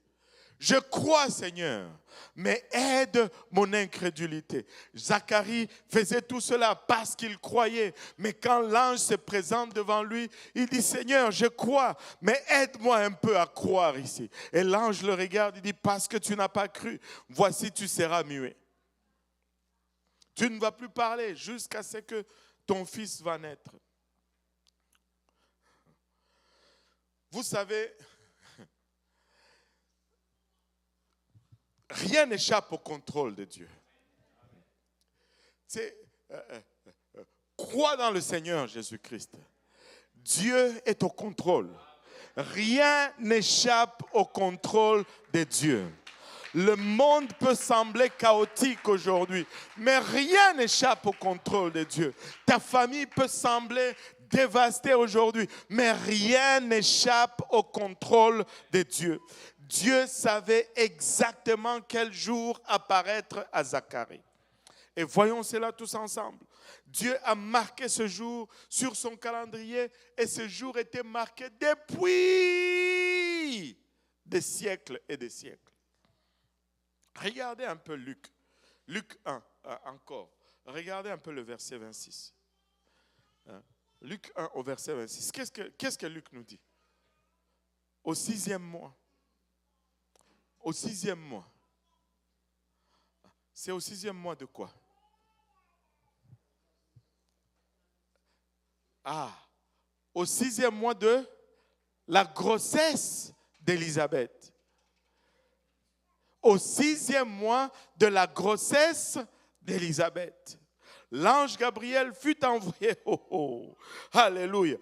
Je crois, Seigneur, mais aide mon incrédulité. Zacharie faisait tout cela parce qu'il croyait. Mais quand l'ange se présente devant lui, il dit, Seigneur, je crois, mais aide-moi un peu à croire ici. Et l'ange le regarde, il dit, parce que tu n'as pas cru, voici, tu seras muet. Tu ne vas plus parler jusqu'à ce que ton fils va naître. Vous savez, rien n'échappe au contrôle de Dieu. Crois dans le Seigneur Jésus-Christ. Dieu est au contrôle. Rien n'échappe au contrôle de Dieu. Le monde peut sembler chaotique aujourd'hui, mais rien n'échappe au contrôle de Dieu. Ta famille peut sembler dévastée aujourd'hui, mais rien n'échappe au contrôle de Dieu. Dieu savait exactement quel jour apparaître à Zacharie. Et voyons cela tous ensemble. Dieu a marqué ce jour sur son calendrier et ce jour était marqué depuis des siècles et des siècles. Regardez un peu Luc 1 encore. Regardez un peu le verset 26. Luc 1 au verset 26. Qu'est-ce que Luc nous dit? Au 6e mois. Au 6e mois. C'est au 6e mois de quoi? Au 6e mois de la grossesse d'Élisabeth. Au 6e mois de la grossesse d'Élisabeth. l'ange Gabriel fut envoyé, alléluia,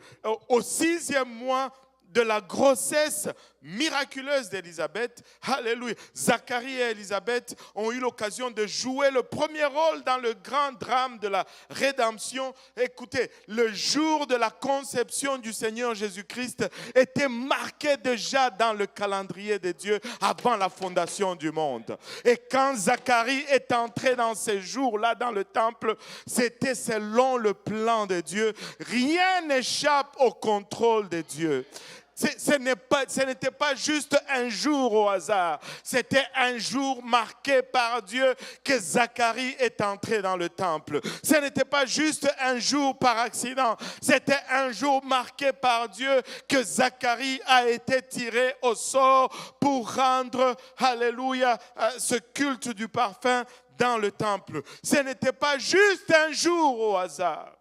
au 6e mois de la grossesse miraculeuse d'Élisabeth. Alléluia. Zacharie et Élisabeth ont eu l'occasion de jouer le premier rôle dans le grand drame de la rédemption. Écoutez, le jour de la conception du Seigneur Jésus-Christ était marqué déjà dans le calendrier de Dieu avant la fondation du monde. Et quand Zacharie est entré dans ces jours-là dans le temple, c'était selon le plan de Dieu. Rien n'échappe au contrôle de Dieu. Ce n'était pas juste un jour au hasard. C'était un jour marqué par Dieu que Zacharie est entré dans le temple. Ce n'était pas juste un jour par accident. C'était un jour marqué par Dieu que Zacharie a été tiré au sort pour rendre, alléluia, ce culte du parfum dans le temple. Ce n'était pas juste un jour au hasard.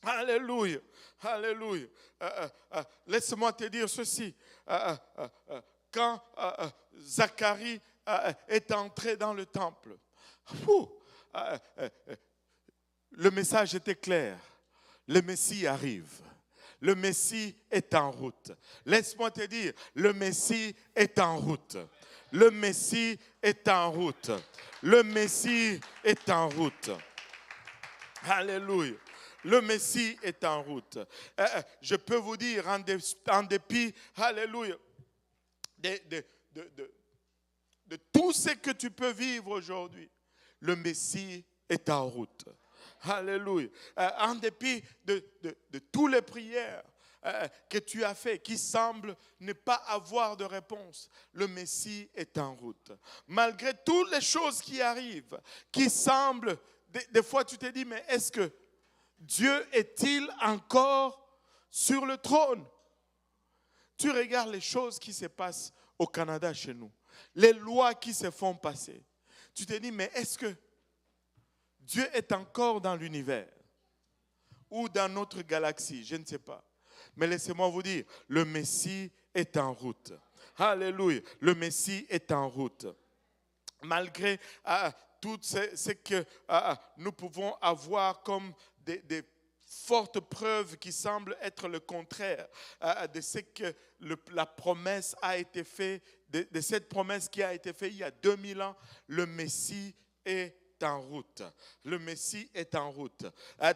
Alléluia, alléluia. Laisse-moi te dire ceci. Quand Zacharie est entré dans le temple, le message était clair. Le Messie arrive. Le Messie est en route. Laisse-moi te dire, le Messie est en route. Le Messie est en route. Le Messie est en route. Alléluia. Le Messie est en route. Je peux vous dire, en dépit, alléluia, de tout ce que tu peux vivre aujourd'hui, le Messie est en route. Alléluia. En dépit de toutes les prières que tu as faites, qui semblent ne pas avoir de réponse, le Messie est en route. Malgré toutes les choses qui arrivent, qui semblent, des fois tu te dis, mais est-ce que Dieu est-il encore sur le trône? Tu regardes les choses qui se passent au Canada chez nous, les lois qui se font passer. Tu te dis, mais est-ce que Dieu est encore dans l'univers ou dans notre galaxie? Je ne sais pas. Mais laissez-moi vous dire, le Messie est en route. Alléluia, le Messie est en route. Malgré tout ce que nous pouvons avoir comme des fortes preuves qui semblent être le contraire de ce que la promesse a été faite, de cette promesse qui a été faite il y a 2000 ans, le Messie est en route. Le Messie est en route.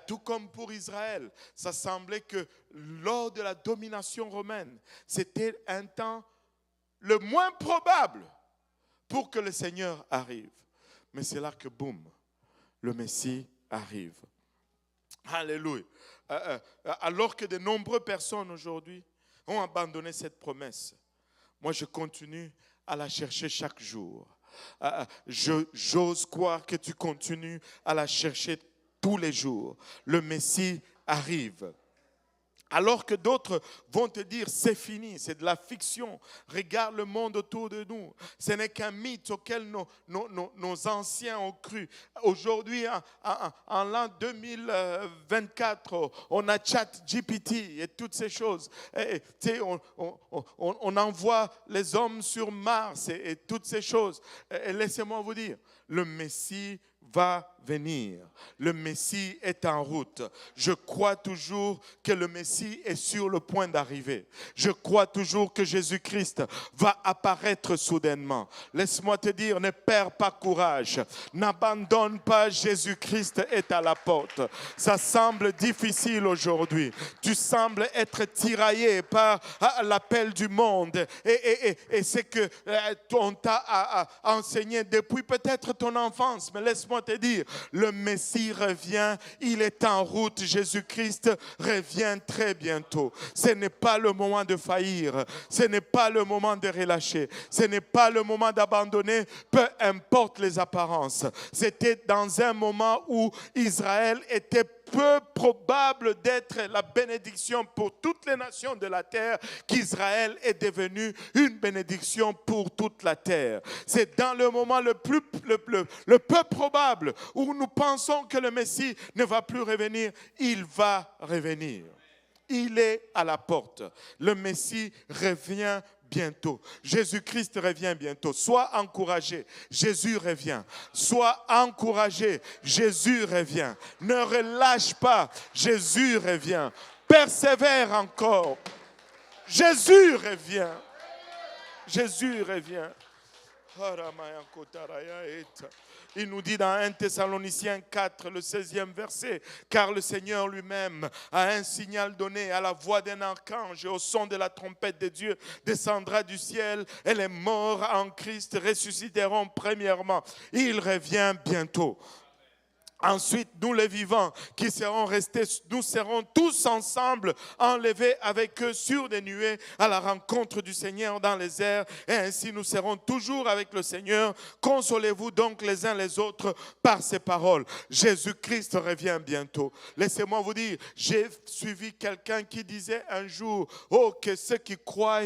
Tout comme pour Israël, ça semblait que lors de la domination romaine, c'était un temps le moins probable pour que le Seigneur arrive. Mais c'est là que, boum, le Messie arrive. Alléluia. Alors que de nombreuses personnes aujourd'hui ont abandonné cette promesse, moi je continue à la chercher chaque jour. J'ose croire que tu continues à la chercher tous les jours. Le Messie arrive. Alors que d'autres vont te dire, c'est fini, c'est de la fiction. Regarde le monde autour de nous. Ce n'est qu'un mythe auquel nos anciens ont cru. Aujourd'hui, en l'an 2024, on a ChatGPT et toutes ces choses. On envoie les hommes sur Mars et toutes ces choses. Et laissez-moi vous dire, le Messie va venir. Le Messie est en route. Je crois toujours que le Messie est sur le point d'arriver. Je crois toujours que Jésus-Christ va apparaître soudainement. Laisse-moi te dire, ne perds pas courage. N'abandonne pas, Jésus-Christ est à la porte. Ça semble difficile aujourd'hui. Tu sembles être tiraillé par l'appel du monde et ce que on t'a enseigné depuis peut-être ton enfance. Mais laisse-moi te dire, le Messie revient, il est en route. Jésus-Christ revient très bientôt. Ce n'est pas le moment de faillir, ce n'est pas le moment de relâcher, ce n'est pas le moment d'abandonner, peu importe les apparences. C'était dans un moment où Israël était peu probable d'être la bénédiction pour toutes les nations de la terre, qu'Israël est devenu une bénédiction pour toute la terre. C'est dans le moment le peu probable où nous pensons que le Messie ne va plus revenir, il va revenir. Il est à la porte. Le Messie revient bientôt. Jésus-Christ revient bientôt. Sois encouragé. Jésus revient. Sois encouragé. Jésus revient. Ne relâche pas. Jésus revient. Persévère encore. Jésus revient. Jésus revient. Il nous dit dans 1 Thessaloniciens 4, le 16e verset, car le Seigneur lui-même a un signal donné à la voix d'un archange et au son de la trompette de Dieu descendra du ciel et les morts en Christ ressusciteront premièrement. Il revient bientôt. Ensuite, nous les vivants qui serons restés, nous serons tous ensemble enlevés avec eux sur des nuées à la rencontre du Seigneur dans les airs. Et ainsi nous serons toujours avec le Seigneur. Consolez-vous donc les uns les autres par ces paroles. Jésus-Christ revient bientôt. Laissez-moi vous dire, j'ai suivi quelqu'un qui disait un jour, oh que ceux qui croient,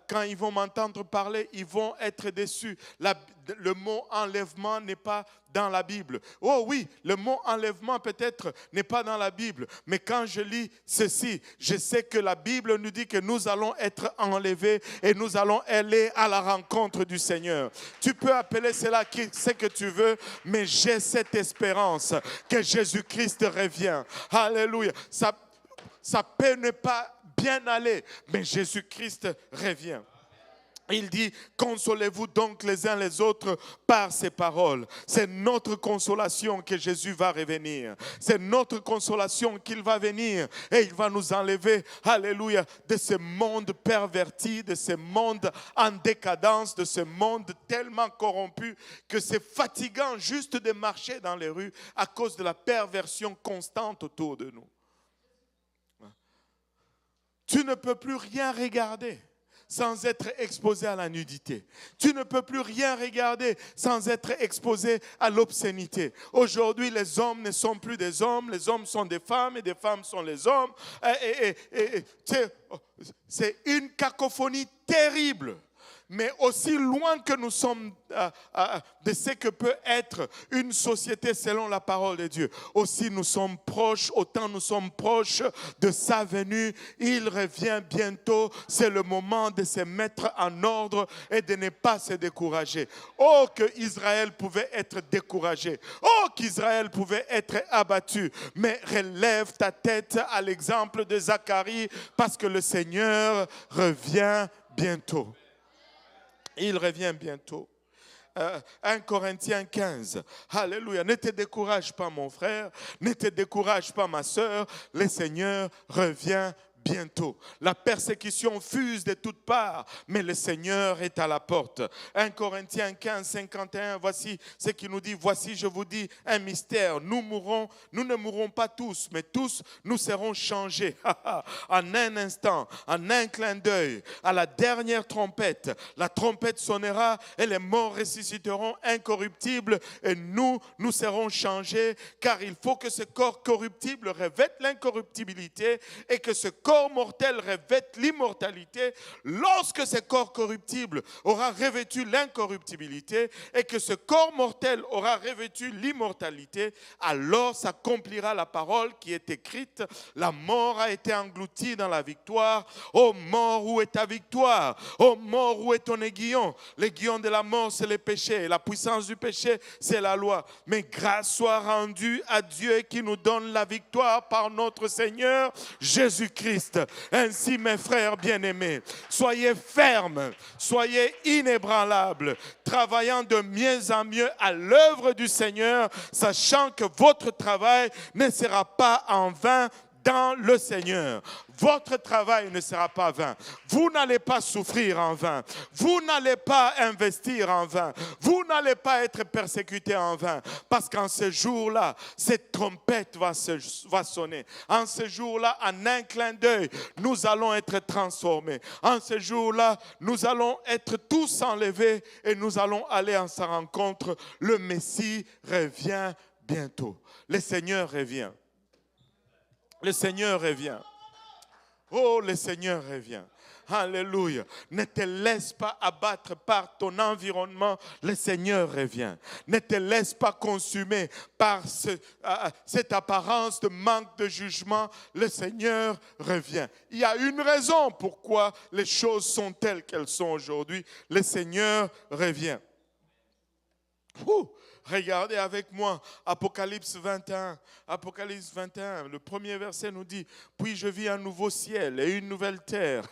quand ils vont m'entendre parler, ils vont être déçus. Le mot enlèvement n'est pas dans la Bible. Oh oui, le mot enlèvement peut-être n'est pas dans la Bible, mais quand je lis ceci, je sais que la Bible nous dit que nous allons être enlevés et nous allons aller à la rencontre du Seigneur. Tu peux appeler cela ce que tu veux, mais j'ai cette espérance que Jésus-Christ revient. Alléluia. Ça peut ne pas bien aller, mais Jésus-Christ revient. Il dit, consolez-vous donc les uns les autres par ces paroles. C'est notre consolation que Jésus va revenir. C'est notre consolation qu'il va venir et il va nous enlever, alléluia, de ce monde perverti, de ce monde en décadence, de ce monde tellement corrompu que c'est fatigant juste de marcher dans les rues à cause de la perversion constante autour de nous. Tu ne peux plus rien regarder sans être exposé à la nudité. Tu ne peux plus rien regarder sans être exposé à l'obscénité. Aujourd'hui, les hommes ne sont plus des hommes, les hommes sont des femmes et des femmes sont les hommes. C'est une cacophonie terrible. Mais aussi loin que nous sommes de ce que peut être une société selon la parole de Dieu, aussi nous sommes proches, autant nous sommes proches de sa venue. Il revient bientôt, c'est le moment de se mettre en ordre et de ne pas se décourager. Oh, que Israël pouvait être découragé, oh, qu'Israël pouvait être abattu, mais relève ta tête à l'exemple de Zacharie parce que le Seigneur revient bientôt. Il revient bientôt. 1 Corinthiens 15. Alléluia. Ne te décourage pas, mon frère. Ne te décourage pas, ma sœur. Le Seigneur revient bientôt. La persécution fuse de toutes parts, mais le Seigneur est à la porte. 1 Corinthiens 15, 51, voici ce qu'il nous dit. Voici, je vous dis, un mystère. Nous ne mourrons pas tous, mais tous nous serons changés. En un instant, en un clin d'œil, à la dernière trompette. La trompette sonnera et les morts ressusciteront incorruptibles et nous serons changés, car il faut que ce corps corruptible revête l'incorruptibilité et que ce corps mortel revête l'immortalité. Lorsque ce corps corruptible aura revêtu l'incorruptibilité et que ce corps mortel aura revêtu l'immortalité, alors s'accomplira la parole qui est écrite. La mort a été engloutie dans la victoire. Ô mort, où est ta victoire? Ô mort, où est ton aiguillon? L'aiguillon de la mort, c'est le péché. La puissance du péché, c'est la loi. Mais grâce soit rendue à Dieu qui nous donne la victoire par notre Seigneur Jésus-Christ. Ainsi, mes frères bien-aimés, soyez fermes, soyez inébranlables, travaillant de mieux en mieux à l'œuvre du Seigneur, sachant que votre travail ne sera pas en vain dans le Seigneur. Votre travail ne sera pas vain. Vous n'allez pas souffrir en vain. Vous n'allez pas investir en vain. Vous n'allez pas être persécuté en vain. Parce qu'en ce jour-là, cette trompette va sonner. En ce jour-là, en un clin d'œil, nous allons être transformés. En ce jour-là, nous allons être tous enlevés et nous allons aller en sa rencontre. Le Messie revient bientôt. Le Seigneur revient. Le Seigneur revient. Oh, le Seigneur revient. Alléluia. Ne te laisse pas abattre par ton environnement. Le Seigneur revient. Ne te laisse pas consumer par cette apparence de manque de jugement. Le Seigneur revient. Il y a une raison pourquoi les choses sont telles qu'elles sont aujourd'hui. Le Seigneur revient. Regardez avec moi Apocalypse 21. Apocalypse 21, le premier verset nous dit: puis je vis un nouveau ciel et une nouvelle terre,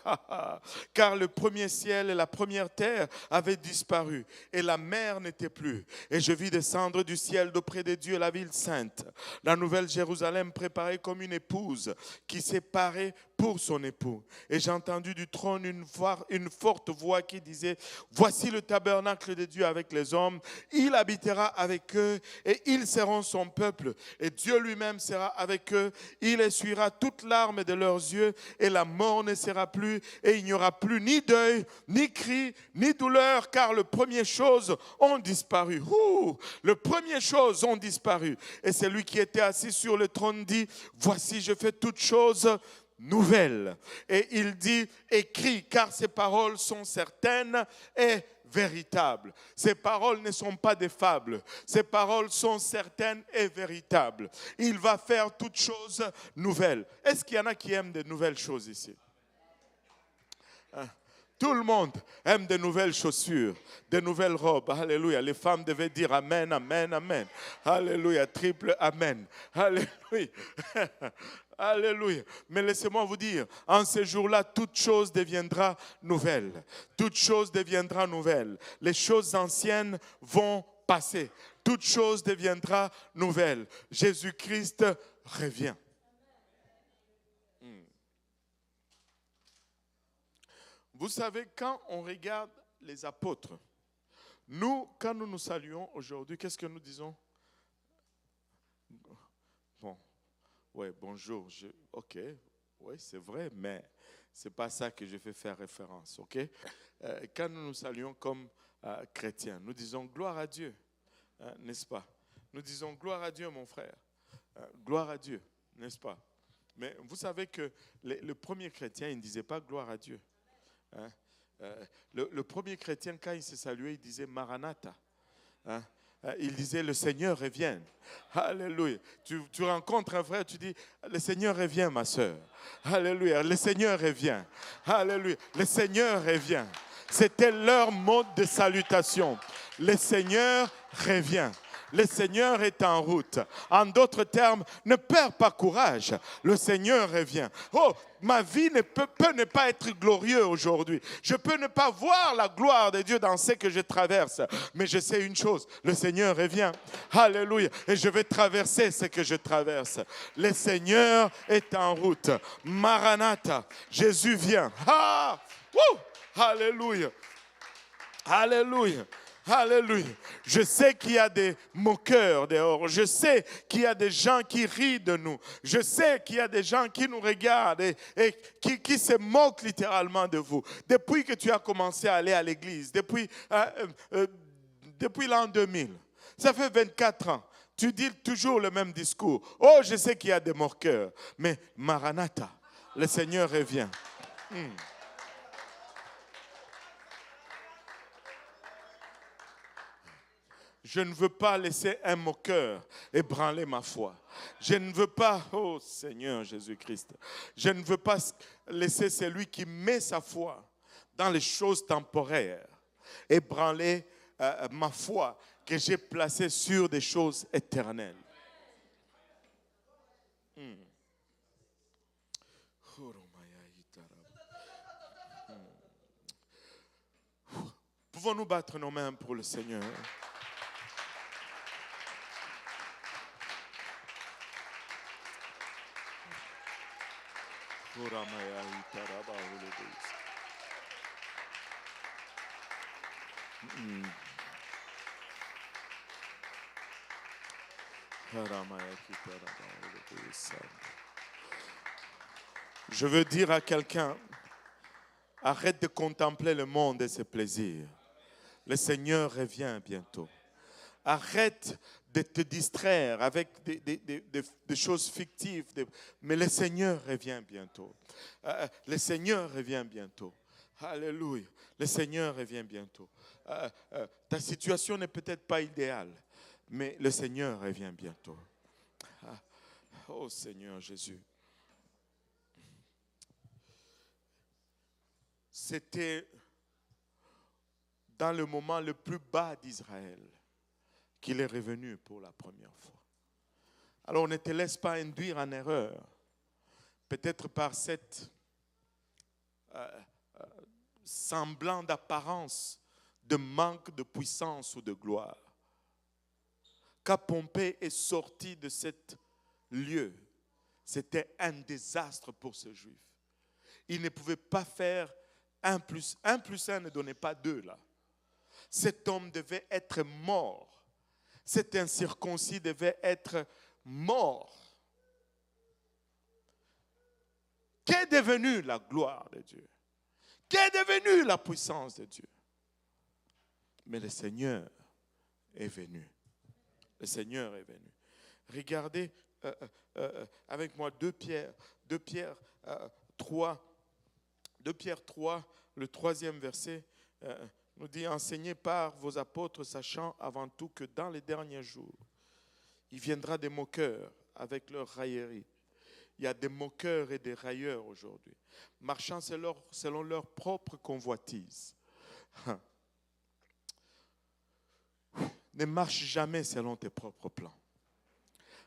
car le premier ciel et la première terre avaient disparu et la mer n'était plus. Et je vis descendre du ciel d'auprès de Dieu la ville sainte, la nouvelle Jérusalem préparée comme une épouse qui s'est parée pour son époux. Et j'ai entendu du trône une forte voix qui disait: voici le tabernacle de Dieu avec les hommes, il habitera avec eux et ils seront son peuple et Dieu lui-même sera avec eux. Il essuiera toute larme de leurs yeux et la mort ne sera plus et il n'y aura plus ni deuil, ni cri, ni douleur, car les premières choses ont disparu. Les premières choses ont disparu. Et celui qui était assis sur le trône dit: voici je fais toutes choses nouvelles. Et il dit: écris, car ces paroles sont certaines et véritables. Ces paroles ne sont pas des fables. Ces paroles sont certaines et véritables. Il va faire toutes choses nouvelles. Est-ce qu'il y en a qui aiment de nouvelles choses ici? Tout le monde aime de nouvelles chaussures, de nouvelles robes. Alléluia. Les femmes devaient dire amen, amen, amen. Alléluia. Triple amen. Alléluia. Alléluia. Mais laissez-moi vous dire, en ce jour-là, toute chose deviendra nouvelle. Toute chose deviendra nouvelle. Les choses anciennes vont passer. Toute chose deviendra nouvelle. Jésus-Christ revient. Vous savez, quand on regarde les apôtres, nous, quand nous nous saluons aujourd'hui, qu'est-ce que nous disons? Bon, ouais, bonjour, ok, oui, c'est vrai, mais ce n'est pas ça que je vais faire référence, ok? Quand nous nous saluons comme chrétiens, nous disons gloire à Dieu, n'est-ce pas? Nous disons gloire à Dieu, mon frère, gloire à Dieu, n'est-ce pas? Mais vous savez que le premier chrétien, il ne disait pas gloire à Dieu. Hein? Le premier chrétien, quand il se saluait, il disait Maranatha. Hein? Il disait le Seigneur revienne. Alléluia. Tu rencontres un frère, tu dis le Seigneur revient, ma soeur. Alléluia. Le Seigneur revient. Alléluia. Le Seigneur revient. C'était leur mode de salutation. Le Seigneur revient. Le Seigneur est en route. En d'autres termes, ne perds pas courage. Le Seigneur revient. Oh, ma vie peut ne pas être glorieuse aujourd'hui. Je peux ne pas voir la gloire de Dieu dans ce que je traverse. Mais je sais une chose, le Seigneur revient. Alléluia. Et je vais traverser ce que je traverse. Le Seigneur est en route. Maranatha, Jésus vient. Ah! Alléluia. Alléluia. Alléluia. Je sais qu'il y a des moqueurs dehors. Je sais qu'il y a des gens qui rient de nous. Je sais qu'il y a des gens qui nous regardent et qui se moquent littéralement de vous. Depuis que tu as commencé à aller à l'église, depuis l'an 2000, ça fait 24 ans. Tu dis toujours le même discours. Oh, je sais qu'il y a des moqueurs. Mais Maranatha, le Seigneur revient. Je ne veux pas laisser un moqueur ébranler ma foi. Je ne veux pas, oh Seigneur Jésus-Christ, je ne veux pas laisser celui qui met sa foi dans les choses temporaires ébranler ma foi que j'ai placée sur des choses éternelles. Pouvons-nous battre nos mains pour le Seigneur? Je veux dire à quelqu'un, arrête de contempler le monde et ses plaisirs. Le Seigneur revient bientôt. Arrête de te distraire avec des choses fictives. Mais le Seigneur revient bientôt. Le Seigneur revient bientôt. Alléluia. Le Seigneur revient bientôt. Ta situation n'est peut-être pas idéale, mais le Seigneur revient bientôt. Oh Seigneur Jésus. C'était dans le moment le plus bas d'Israël qu'il est revenu pour la première fois. Alors ne te laisse pas induire en erreur, peut-être par cette semblant d'apparence de manque de puissance ou de gloire. Quand Pompée est sorti de cet lieu, c'était un désastre pour ce juif. Il ne pouvait pas faire 1 plus 1 ne donnait pas 2 là. Cet homme devait être mort. Cet incirconcis devait être mort. Qu'est devenue la gloire de Dieu? Qu'est devenue la puissance de Dieu? Mais le Seigneur est venu. Le Seigneur est venu. Regardez avec moi 2 Pierre 3, le 3e verset nous dit: enseignez par vos apôtres, sachant avant tout que dans les derniers jours, il viendra des moqueurs avec leur raillerie. Il y a des moqueurs et des railleurs aujourd'hui, marchant selon leur propre convoitise. Ne marche jamais selon tes propres plans.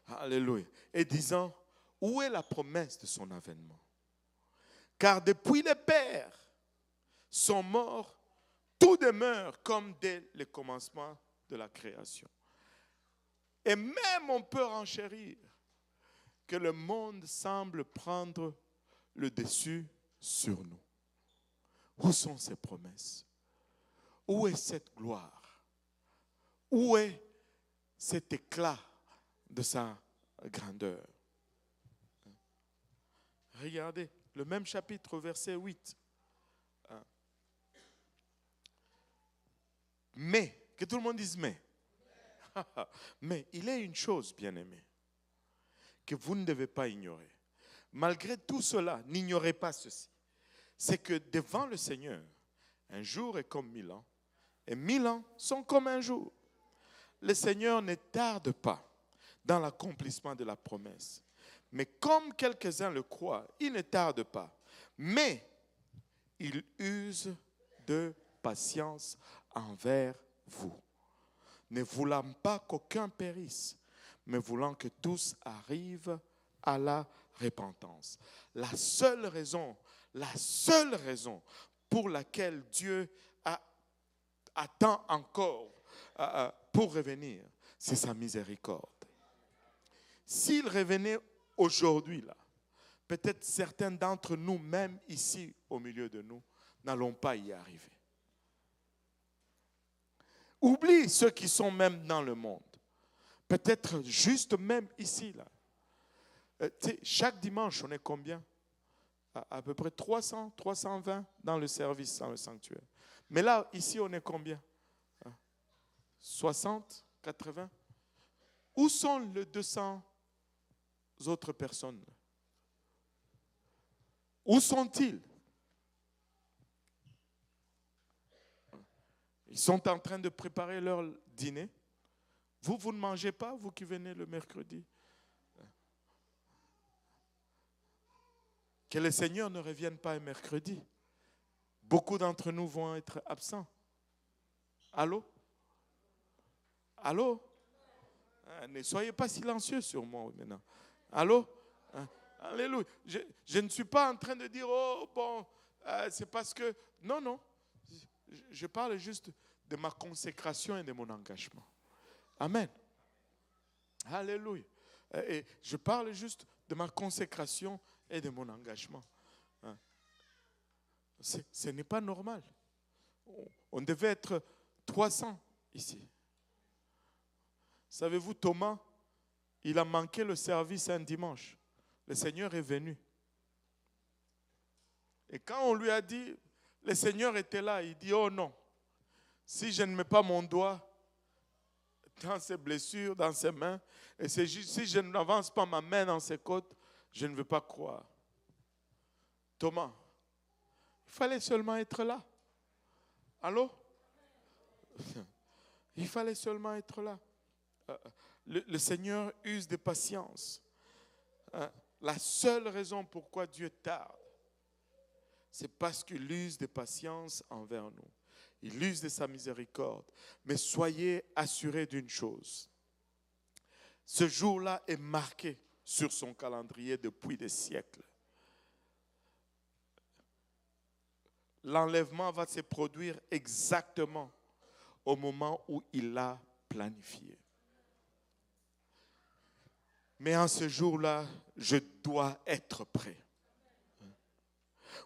Alléluia. Et disant: où est la promesse de son avènement? Car depuis les pères sont morts, tout demeure comme dès le commencement de la création. Et même on peut renchérir que le monde semble prendre le dessus sur nous. Où sont ces promesses? Où est cette gloire? Où est cet éclat de sa grandeur? Regardez, le même chapitre, verset 8. Mais, que tout le monde dise mais. Mais il est une chose, bien-aimé, que vous ne devez pas ignorer. Malgré tout cela, n'ignorez pas ceci. C'est que devant le Seigneur, un jour est comme 1000 ans, et 1000 ans sont comme un jour. Le Seigneur ne tarde pas dans l'accomplissement de la promesse. Mais comme quelques-uns le croient, il ne tarde pas. Mais il use de patience envers vous, ne voulant pas qu'aucun périsse, mais voulant que tous arrivent à la repentance. La seule raison pour laquelle Dieu attend encore pour revenir, c'est sa miséricorde. S'il revenait aujourd'hui, là, peut-être certains d'entre nous, même ici au milieu de nous, n'allons pas y arriver. Oublie ceux qui sont même dans le monde. Peut-être juste même ici, là. Chaque dimanche, on est combien? À peu près 300, 320 dans le service, dans le sanctuaire. Mais là, ici, on est combien? 60, 80? Où sont les 200 autres personnes? Où sont-ils? Ils sont en train de préparer leur dîner. Vous ne mangez pas, vous qui venez le mercredi. Que le Seigneur ne revienne pas un mercredi. Beaucoup d'entre nous vont être absents. Allô? Allô? Ne soyez pas silencieux sur moi maintenant. Allô? Alléluia. Je ne suis pas en train de dire, oh bon, c'est parce que... Non. Je parle juste de ma consécration et de mon engagement. Amen. Alléluia. Et je parle juste de ma consécration et de mon engagement. Ce n'est pas normal. On devait être 300 ici. Savez-vous, Thomas, il a manqué le service un dimanche. Le Seigneur est venu. Et quand on lui a dit, le Seigneur était là, il dit, oh non, si je ne mets pas mon doigt, dans ses blessures, dans ses mains. Et c'est juste, si je n'avance pas ma main dans ses côtes, je ne veux pas croire. Thomas, il fallait seulement être là. Allô? Il fallait seulement être là. Le Seigneur use de patience. La seule raison pourquoi Dieu tarde, c'est parce qu'il use de patience envers nous. Il use de sa miséricorde. Mais soyez assurés d'une chose. Ce jour-là est marqué sur son calendrier depuis des siècles. L'enlèvement va se produire exactement au moment où il l'a planifié. Mais en ce jour-là, je dois être prêt.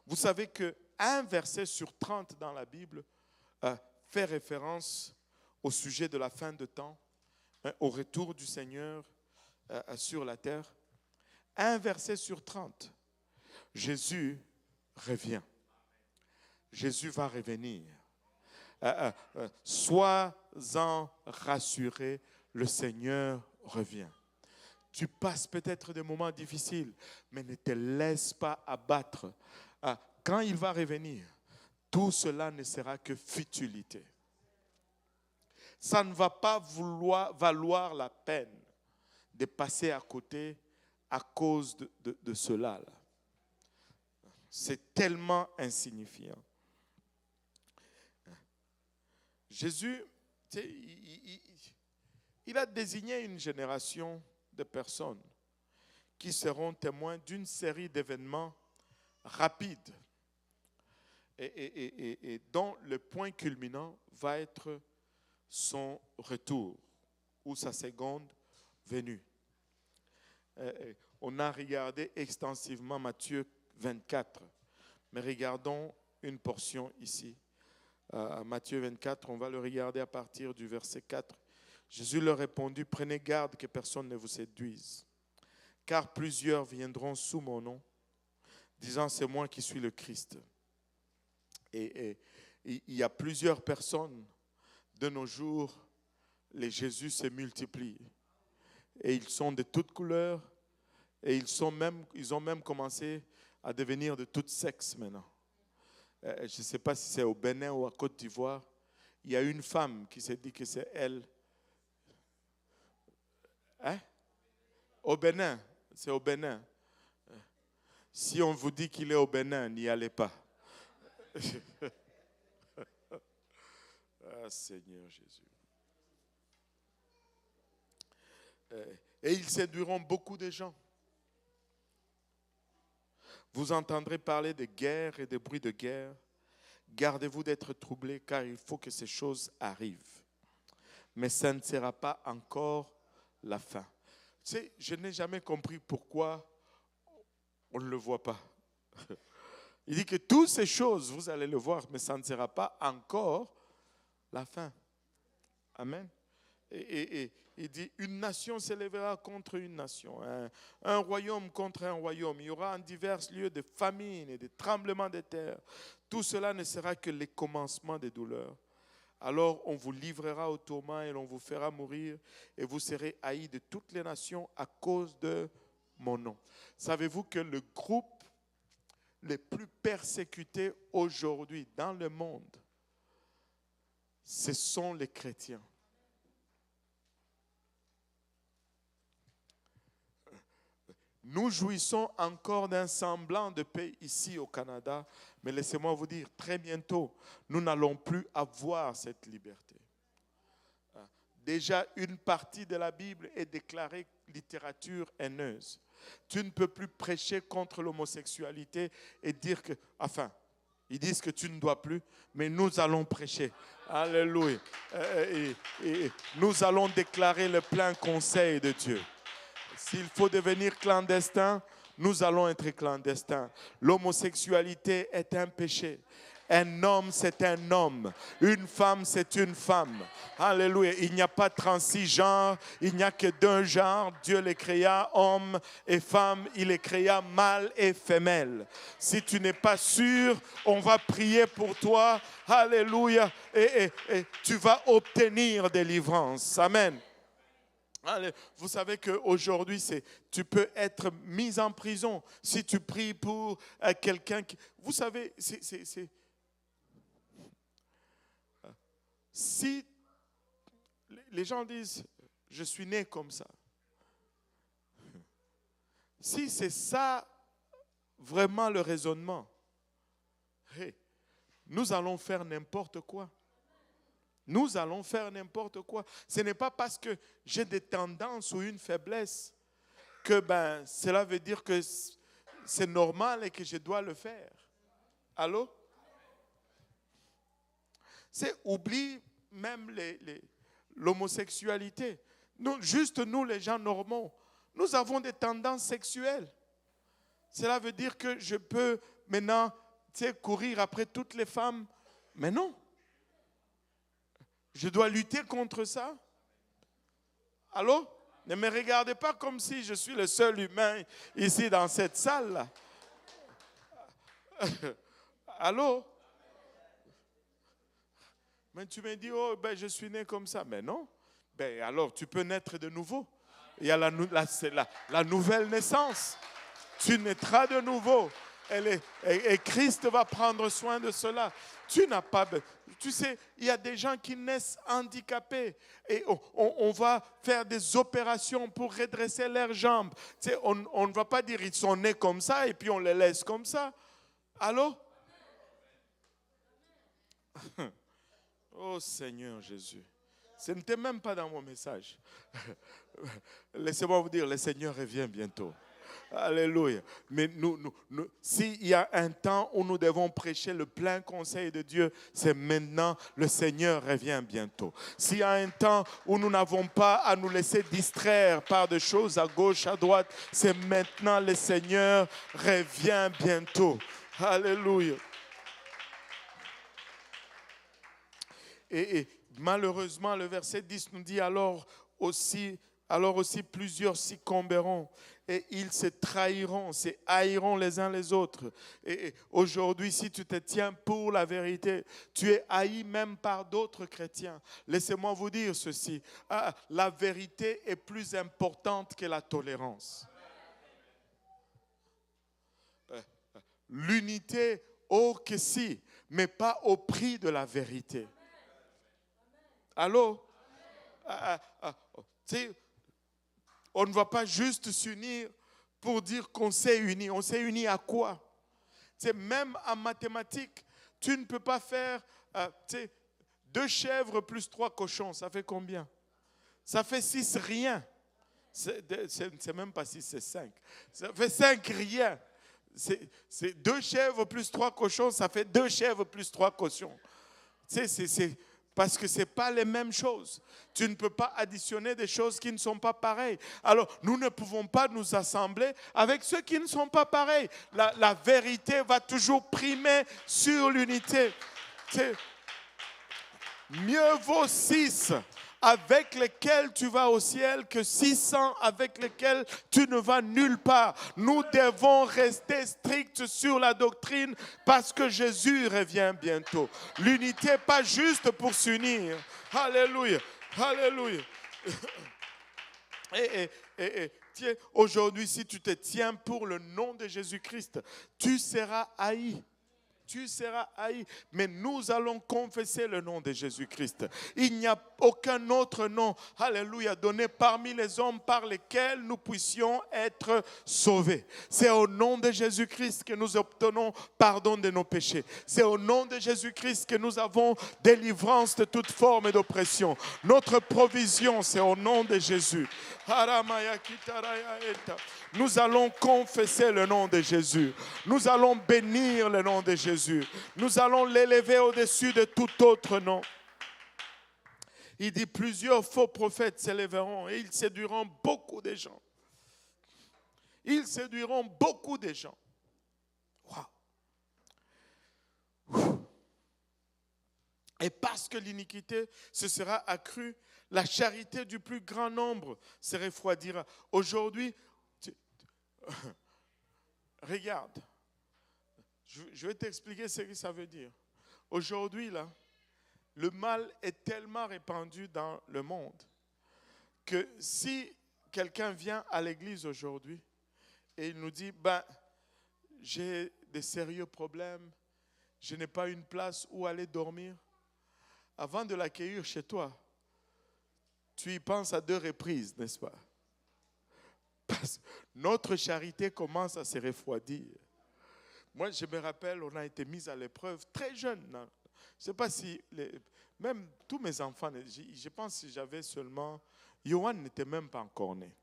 Vous savez qu'un verset sur 30 dans la Bible fait référence au sujet de la fin de temps, au retour du Seigneur sur la terre. Un verset sur 30. Jésus revient. Jésus va revenir. Sois-en rassuré, le Seigneur revient. Tu passes peut-être des moments difficiles, mais ne te laisse pas abattre. Quand il va revenir, tout cela ne sera que futilité. Ça ne va pas valoir la peine de passer à côté à cause de cela. C'est tellement insignifiant. Jésus, il a désigné une génération de personnes qui seront témoins d'une série d'événements rapides et dont le point culminant va être son retour ou sa seconde venue. On a regardé extensivement Matthieu 24, mais regardons une portion ici. Matthieu 24, on va le regarder à partir du verset 4. Jésus leur répondit, prenez garde que personne ne vous séduise, car plusieurs viendront sous mon nom, disant c'est moi qui suis le Christ. Et il y a plusieurs personnes de nos jours, les Jésus se multiplient. Et ils sont de toutes couleurs, et ils ont même commencé à devenir de tout sexe maintenant. Je ne sais pas si c'est au Bénin ou à Côte d'Ivoire, il y a une femme qui s'est dit que c'est elle. Hein? Au Bénin, c'est au Bénin. Si on vous dit qu'il est au Bénin, n'y allez pas. Ah, Seigneur Jésus. Et ils séduiront beaucoup de gens. Vous entendrez parler de guerre et de bruits de guerre. Gardez-vous d'être troublés, car il faut que ces choses arrivent. Mais ça ne sera pas encore la fin. Tu sais, je n'ai jamais compris pourquoi on ne le voit pas. Il dit que toutes ces choses, vous allez le voir, mais ça ne sera pas encore la fin. Amen. Et il dit, une nation s'élèvera contre une nation, un royaume contre un royaume. Il y aura en divers lieux de famine et de tremblements de terre. Tout cela ne sera que les commencements des douleurs. Alors on vous livrera au tourment et l'on vous fera mourir et vous serez haïs de toutes les nations à cause de mon nom. Savez-vous que le groupe le plus persécuté aujourd'hui dans le monde, ce sont les chrétiens. Nous jouissons encore d'un semblant de paix ici au Canada, mais laissez-moi vous dire, très bientôt, nous n'allons plus avoir cette liberté. Déjà, une partie de la Bible est déclarée littérature haineuse. Tu ne peux plus prêcher contre l'homosexualité et dire que, enfin, ils disent que tu ne dois plus, mais nous allons prêcher. Alléluia. Et nous allons déclarer le plein conseil de Dieu. S'il faut devenir clandestin, nous allons être clandestins. L'homosexualité est un péché. Un homme, c'est un homme. Une femme, c'est une femme. Alléluia. Il n'y a pas 36 genres. Il n'y a que d'un genre. Dieu les créa, homme et femme. Il les créa mâle et femelle. Si tu n'es pas sûr, on va prier pour toi. Alléluia. Et tu vas obtenir délivrance. Amen. Vous savez qu'aujourd'hui, tu peux être mis en prison si tu pries pour quelqu'un qui... Vous savez, si les gens disent, je suis né comme ça. Si c'est ça vraiment le raisonnement, nous allons faire n'importe quoi. Nous allons faire n'importe quoi. Ce n'est pas parce que j'ai des tendances ou une faiblesse que cela veut dire que c'est normal et que je dois le faire. Allô? Oublie même l'homosexualité. Juste nous, les gens normaux, nous avons des tendances sexuelles. Cela veut dire que je peux maintenant courir après toutes les femmes. Mais non. Je dois lutter contre ça. Allô? Ne me regardez pas comme si je suis le seul humain ici dans cette salle-là. Allô? Mais tu me dis, je suis né comme ça. Mais non. Alors, tu peux naître de nouveau. Il y a la nouvelle naissance. Tu naîtras de nouveau. Et Christ va prendre soin de cela. Tu n'as pas... Tu sais, il y a des gens qui naissent handicapés et on va faire des opérations pour redresser leurs jambes. Tu sais, on ne va pas dire ils sont nés comme ça et puis on les laisse comme ça. Allô? Oh Seigneur Jésus. Ce n'était même pas dans mon message. Laissez-moi vous dire, le Seigneur revient bientôt. Alléluia. Mais s'il y a un temps où nous devons prêcher le plein conseil de Dieu, c'est maintenant. Le Seigneur revient bientôt. S'il y a un temps où nous n'avons pas à nous laisser distraire par des choses à gauche, à droite, c'est maintenant. Le Seigneur revient bientôt. Alléluia. Et malheureusement, le verset 10 nous dit alors aussi plusieurs succomberont et ils se trahiront, se haïront les uns les autres. Et aujourd'hui, si tu te tiens pour la vérité, tu es haï même par d'autres chrétiens. Laissez-moi vous dire ceci, la vérité est plus importante que la tolérance. L'unité, oh que si, mais pas au prix de la vérité. Allô? On ne va pas juste s'unir pour dire qu'on s'est unis. On s'est unis à quoi? Même en mathématiques, tu ne peux pas faire 2 chèvres plus 3 cochons. Ça fait combien? Ça fait 6 rien. C'est même pas 6, c'est 5. Ça fait 5 rien. C'est 2 chèvres plus 3 cochons, ça fait 2 chèvres plus 3 cochons. Parce que ce n'est pas les mêmes choses. Tu ne peux pas additionner des choses qui ne sont pas pareilles. Alors, nous ne pouvons pas nous assembler avec ceux qui ne sont pas pareils. La vérité va toujours primer sur l'unité. Mieux vaut 6 avec lesquels tu vas au ciel que 600 avec lesquels tu ne vas nulle part. Nous devons rester stricts sur la doctrine parce que Jésus revient bientôt. L'unité, pas juste pour s'unir. Alléluia. Alléluia. Tiens, aujourd'hui, si tu te tiens pour le nom de Jésus-Christ, tu seras haï. Tu seras haï, mais nous allons confesser le nom de Jésus-Christ. Il n'y a aucun autre nom, alléluia, donné parmi les hommes par lesquels nous puissions être sauvés. C'est au nom de Jésus-Christ que nous obtenons pardon de nos péchés. C'est au nom de Jésus-Christ que nous avons délivrance de toute forme d'oppression. Notre provision, c'est au nom de Jésus. Nous allons confesser le nom de Jésus. Nous allons bénir le nom de Jésus. Nous allons l'élever au-dessus de tout autre nom. Il dit plusieurs faux prophètes s'élèveront et ils séduiront beaucoup de gens. Ils séduiront beaucoup de gens. Wow. Et parce que l'iniquité se sera accrue, la charité du plus grand nombre se refroidira. Aujourd'hui, regarde, je vais t'expliquer ce que ça veut dire. Aujourd'hui, là, le mal est tellement répandu dans le monde que si quelqu'un vient à l'église aujourd'hui et il nous dit, j'ai des sérieux problèmes, je n'ai pas une place où aller dormir, avant de l'accueillir chez toi, tu y penses à 2 reprises, n'est-ce pas? Parce que notre charité commence à se refroidir. Moi, je me rappelle, on a été mis à l'épreuve très jeune. Je ne sais pas si, même tous mes enfants, je pense que j'avais seulement, Johan n'était même pas encore né.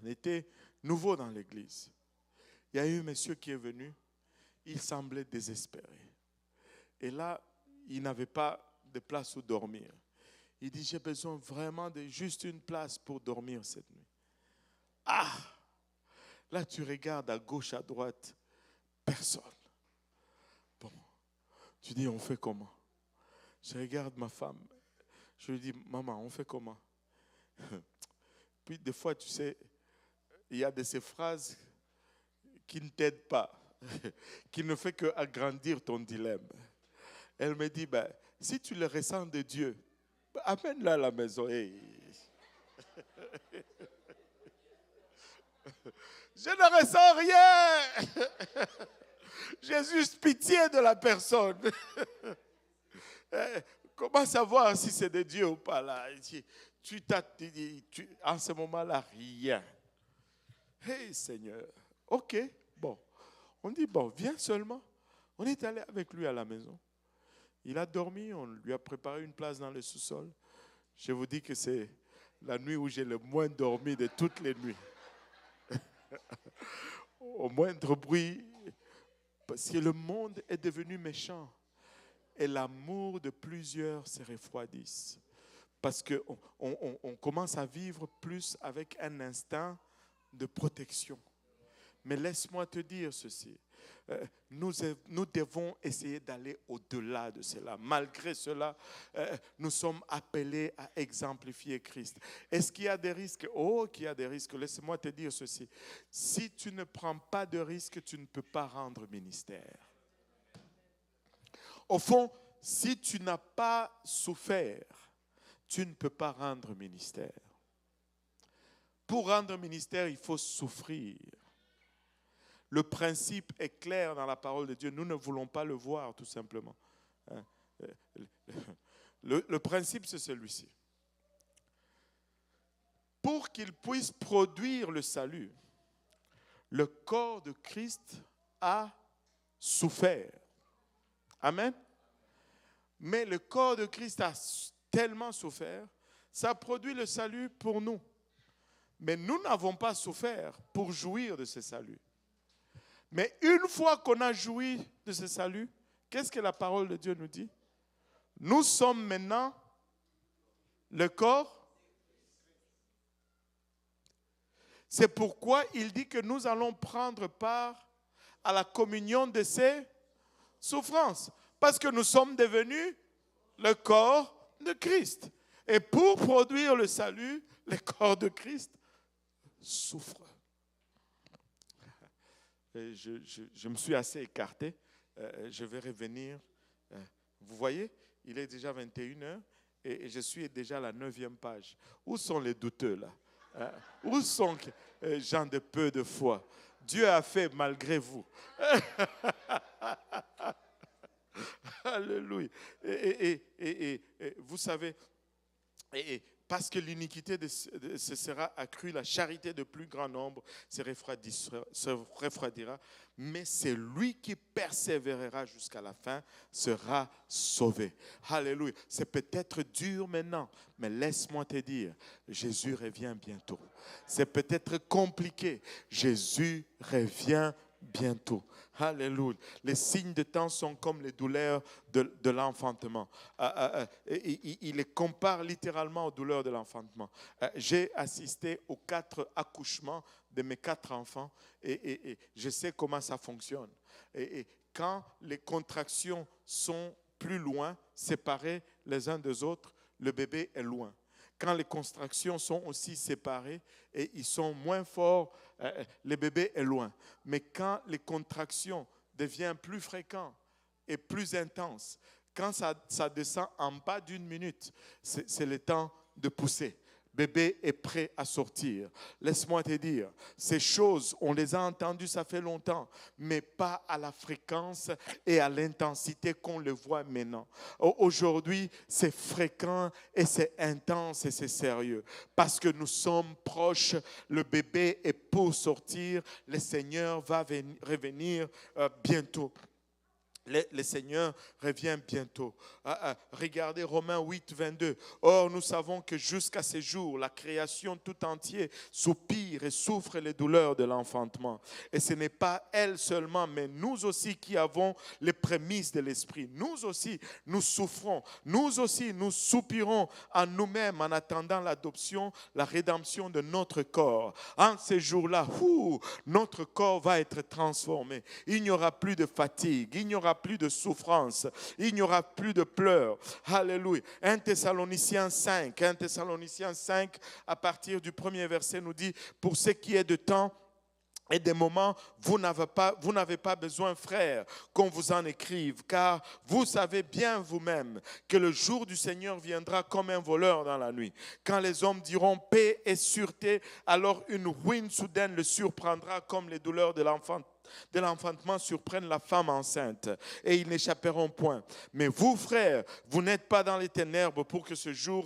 On était nouveau dans l'église. Il y a eu un monsieur qui est venu, il semblait désespéré. Et là, il n'avait pas de place où dormir. Il dit, j'ai besoin vraiment de juste une place pour dormir cette nuit. Ah! Là, tu regardes à gauche, à droite, personne. Bon, tu dis, on fait comment? Je regarde ma femme. Je lui dis, maman, on fait comment? Puis des fois, tu sais, il y a de ces phrases qui ne t'aident pas, qui ne fait qu'agrandir ton dilemme. Elle me dit, si tu le ressens de Dieu, amène-le à la maison. Hey. Je ne ressens rien. J'ai juste pitié de la personne. Comment savoir si c'est de Dieu ou pas là? En ce moment-là, rien. Hey Seigneur. Ok, bon. On dit, viens seulement. On est allé avec lui à la maison. Il a dormi, on lui a préparé une place dans le sous-sol. Je vous dis que c'est la nuit où j'ai le moins dormi de toutes les nuits. Au moindre bruit, parce que le monde est devenu méchant et l'amour de plusieurs se refroidisse. Parce qu'on commence à vivre plus avec un instinct de protection. Mais laisse-moi te dire ceci. Nous devons essayer d'aller au-delà de cela. Malgré cela, nous sommes appelés à exemplifier Christ. Est-ce qu'il y a des risques? Oh, qu'il y a des risques. Laisse-moi te dire ceci. Si tu ne prends pas de risques, tu ne peux pas rendre ministère. Au fond, si tu n'as pas souffert, tu ne peux pas rendre ministère. Pour rendre ministère, il faut souffrir. Le principe est clair dans la parole de Dieu. Nous ne voulons pas le voir, tout simplement. Le principe, c'est celui-ci. Pour qu'il puisse produire le salut, le corps de Christ a souffert. Amen. Mais le corps de Christ a tellement souffert, ça produit le salut pour nous. Mais nous n'avons pas souffert pour jouir de ce salut. Mais une fois qu'on a joui de ce salut, qu'est-ce que la parole de Dieu nous dit? Nous sommes maintenant le corps. C'est pourquoi il dit que nous allons prendre part à la communion de ses souffrances. Parce que nous sommes devenus le corps de Christ. Et pour produire le salut, le corps de Christ souffre. Je me suis assez écarté. Je vais revenir. Vous voyez, il est déjà 21h et je suis déjà à la 9e page. Où sont les douteux là? Où sont les gens de peu de foi? Dieu a fait malgré vous. Alléluia. Et vous savez, parce que l'iniquité se sera accrue, la charité de plus grand nombre se refroidira, mais c'est lui qui persévérera jusqu'à la fin sera sauvé. Alléluia. C'est peut-être dur maintenant, mais laisse-moi te dire, Jésus revient bientôt. C'est peut-être compliqué, Jésus revient bientôt. Alléluia. Les signes de temps sont comme les douleurs de l'enfantement. Il les compare littéralement aux douleurs de l'enfantement. J'ai assisté aux 4 accouchements de mes 4 enfants et je sais comment ça fonctionne. Et quand les contractions sont plus loin, séparés les uns des autres, le bébé est loin. Quand les contractions sont aussi séparées et ils sont moins forts, le bébé est loin. Mais quand les contractions deviennent plus fréquentes et plus intenses, quand ça descend en bas d'une minute, c'est le temps de pousser. Bébé est prêt à sortir. Laisse-moi te dire, ces choses, on les a entendues, ça fait longtemps, mais pas à la fréquence et à l'intensité qu'on le voit maintenant. Aujourd'hui, c'est fréquent et c'est intense et c'est sérieux. Parce que nous sommes proches, le bébé est pour sortir, le Seigneur va revenir bientôt. Le Seigneur revient bientôt. Regardez Romains 8, 22. Or, nous savons que jusqu'à ce jour, la création tout entière soupire et souffre les douleurs de l'enfantement. Et ce n'est pas elle seulement, mais nous aussi qui avons les prémices de l'Esprit. Nous aussi, nous souffrons. Nous aussi, nous soupirons en nous-mêmes en attendant l'adoption, la rédemption de notre corps. En ces jours-là, notre corps va être transformé. Il n'y aura plus de fatigue. Il n'y aura plus de souffrance, il n'y aura plus de pleurs. Alléluia. 1 Thessaloniciens 5, à partir du premier verset nous dit, pour ce qui est de temps et des moments, vous n'avez pas besoin, frères, qu'on vous en écrive, car vous savez bien vous-même que le jour du Seigneur viendra comme un voleur dans la nuit. Quand les hommes diront paix et sûreté, alors une ruine soudaine le surprendra comme les douleurs de l'enfantement surprennent la femme enceinte, et ils n'échapperont point. Mais vous, frères, vous n'êtes pas dans les ténèbres pour que ce jour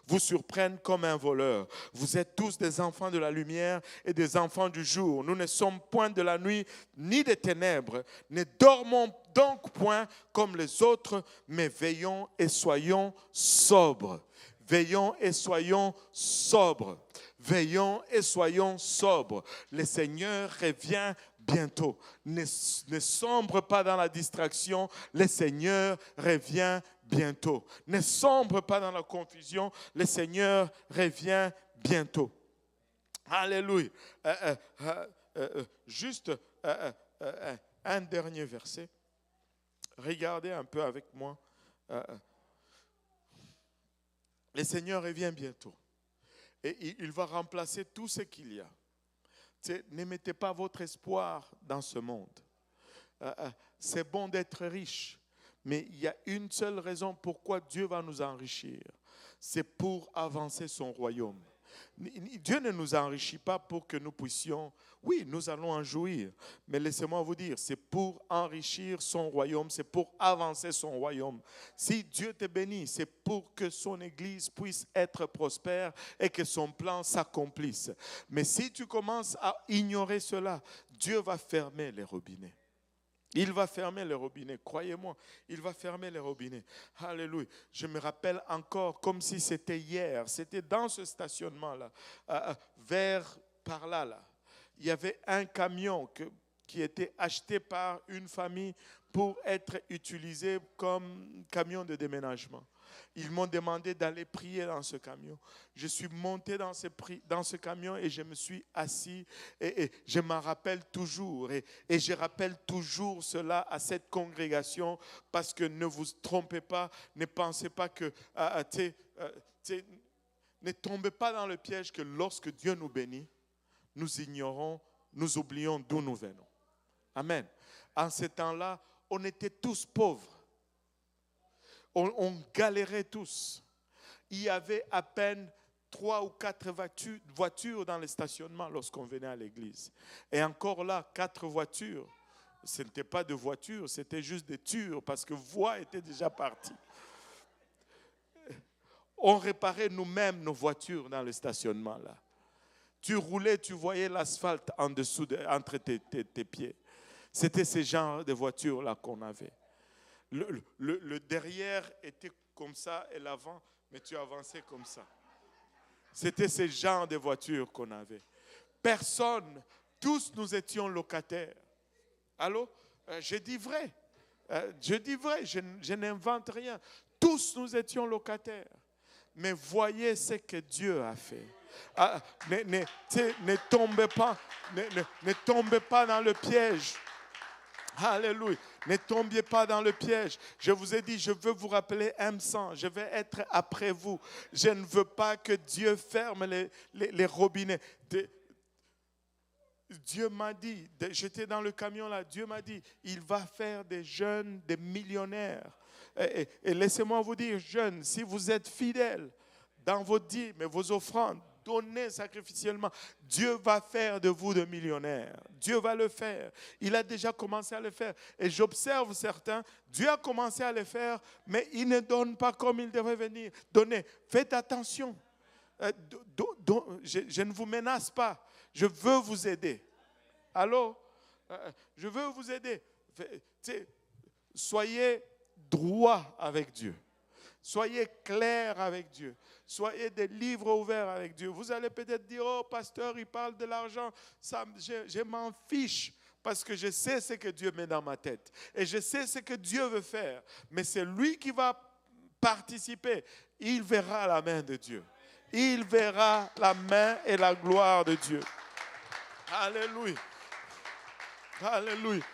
vous surprenne comme un voleur. Vous êtes tous des enfants de la lumière et des enfants du jour. Nous ne sommes point de la nuit ni des ténèbres. Ne dormons donc point comme les autres, mais veillons et soyons sobres. Veillons et soyons sobres. Veillons et soyons sobres. Le Seigneur revient bientôt. Ne sombre pas dans la distraction. Le Seigneur revient bientôt. Ne sombre pas dans la confusion. Le Seigneur revient bientôt. Alléluia. Juste un dernier verset. Regardez un peu avec moi. Le Seigneur revient bientôt. Et il va remplacer tout ce qu'il y a. Ne mettez pas votre espoir dans ce monde. C'est bon d'être riche, mais il y a une seule raison pourquoi Dieu va nous enrichir. C'est pour avancer son royaume. Dieu ne nous enrichit pas pour que nous puissions, oui, nous allons en jouir, mais laissez-moi vous dire, c'est pour enrichir son royaume, c'est pour avancer son royaume. Si Dieu te bénit, c'est pour que son Église puisse être prospère et que son plan s'accomplisse. Mais si tu commences à ignorer cela, Dieu va fermer les robinets. Il va fermer les robinets, croyez-moi, il va fermer les robinets. Alléluia. Je me rappelle encore comme si c'était hier, c'était dans ce stationnement-là, vers par là. Il y avait un camion qui était acheté par une famille pour être utilisé comme camion de déménagement. Ils m'ont demandé d'aller prier dans ce camion. Je suis monté dans ce camion et je me suis assis et je m'en rappelle toujours. Et je rappelle toujours cela à cette congrégation parce que ne vous trompez pas, ne pensez pas que... ne tombez pas dans le piège que lorsque Dieu nous bénit, nous ignorons, nous oublions d'où nous venons. Amen. En ce temps-là, on était tous pauvres. On galérait tous. Il y avait à peine 3 ou 4 voitures dans le stationnement lorsqu'on venait à l'église. Et encore là, 4 voitures. Ce n'était pas de voitures, c'était juste des tures parce que voie était déjà partie. On réparait nous-mêmes nos voitures dans le stationnement là. Tu roulais, tu voyais l'asphalte en dessous entre tes pieds. C'était ce genre de voitures là qu'on avait. Le derrière était comme ça et l'avant, mais tu avançais comme ça. C'était ce genre de voiture qu'on avait. Personne, tous nous étions locataires. Allô? Je dis vrai. Je n'invente rien. Tous nous étions locataires. Mais voyez ce que Dieu a fait. Ne tombez pas dans le piège. Alléluia. Ne tombiez pas dans le piège. Je vous ai dit, je veux vous rappeler M100. Je vais être après vous. Je ne veux pas que Dieu ferme les robinets. Dieu m'a dit, j'étais dans le camion là, Dieu m'a dit, il va faire des jeunes, des millionnaires. Et laissez-moi vous dire, jeunes, si vous êtes fidèles dans vos dîmes et vos offrandes, donnez sacrificiellement, Dieu va faire de vous des millionnaires. Dieu va le faire. Il a déjà commencé à le faire. Et j'observe certains, Dieu a commencé à le faire, mais il ne donne pas comme il devrait venir. Donnez. Faites attention. Je ne vous menace pas. Je veux vous aider. Allô? Je veux vous aider. Soyez droit avec Dieu. Soyez clair avec Dieu. Soyez des livres ouverts avec Dieu. Vous allez peut-être dire, oh pasteur, il parle de l'argent. Je m'en fiche parce que je sais ce que Dieu met dans ma tête. Et je sais ce que Dieu veut faire. Mais c'est lui qui va participer. Il verra la main de Dieu. Il verra la main et la gloire de Dieu. Alléluia. Alléluia.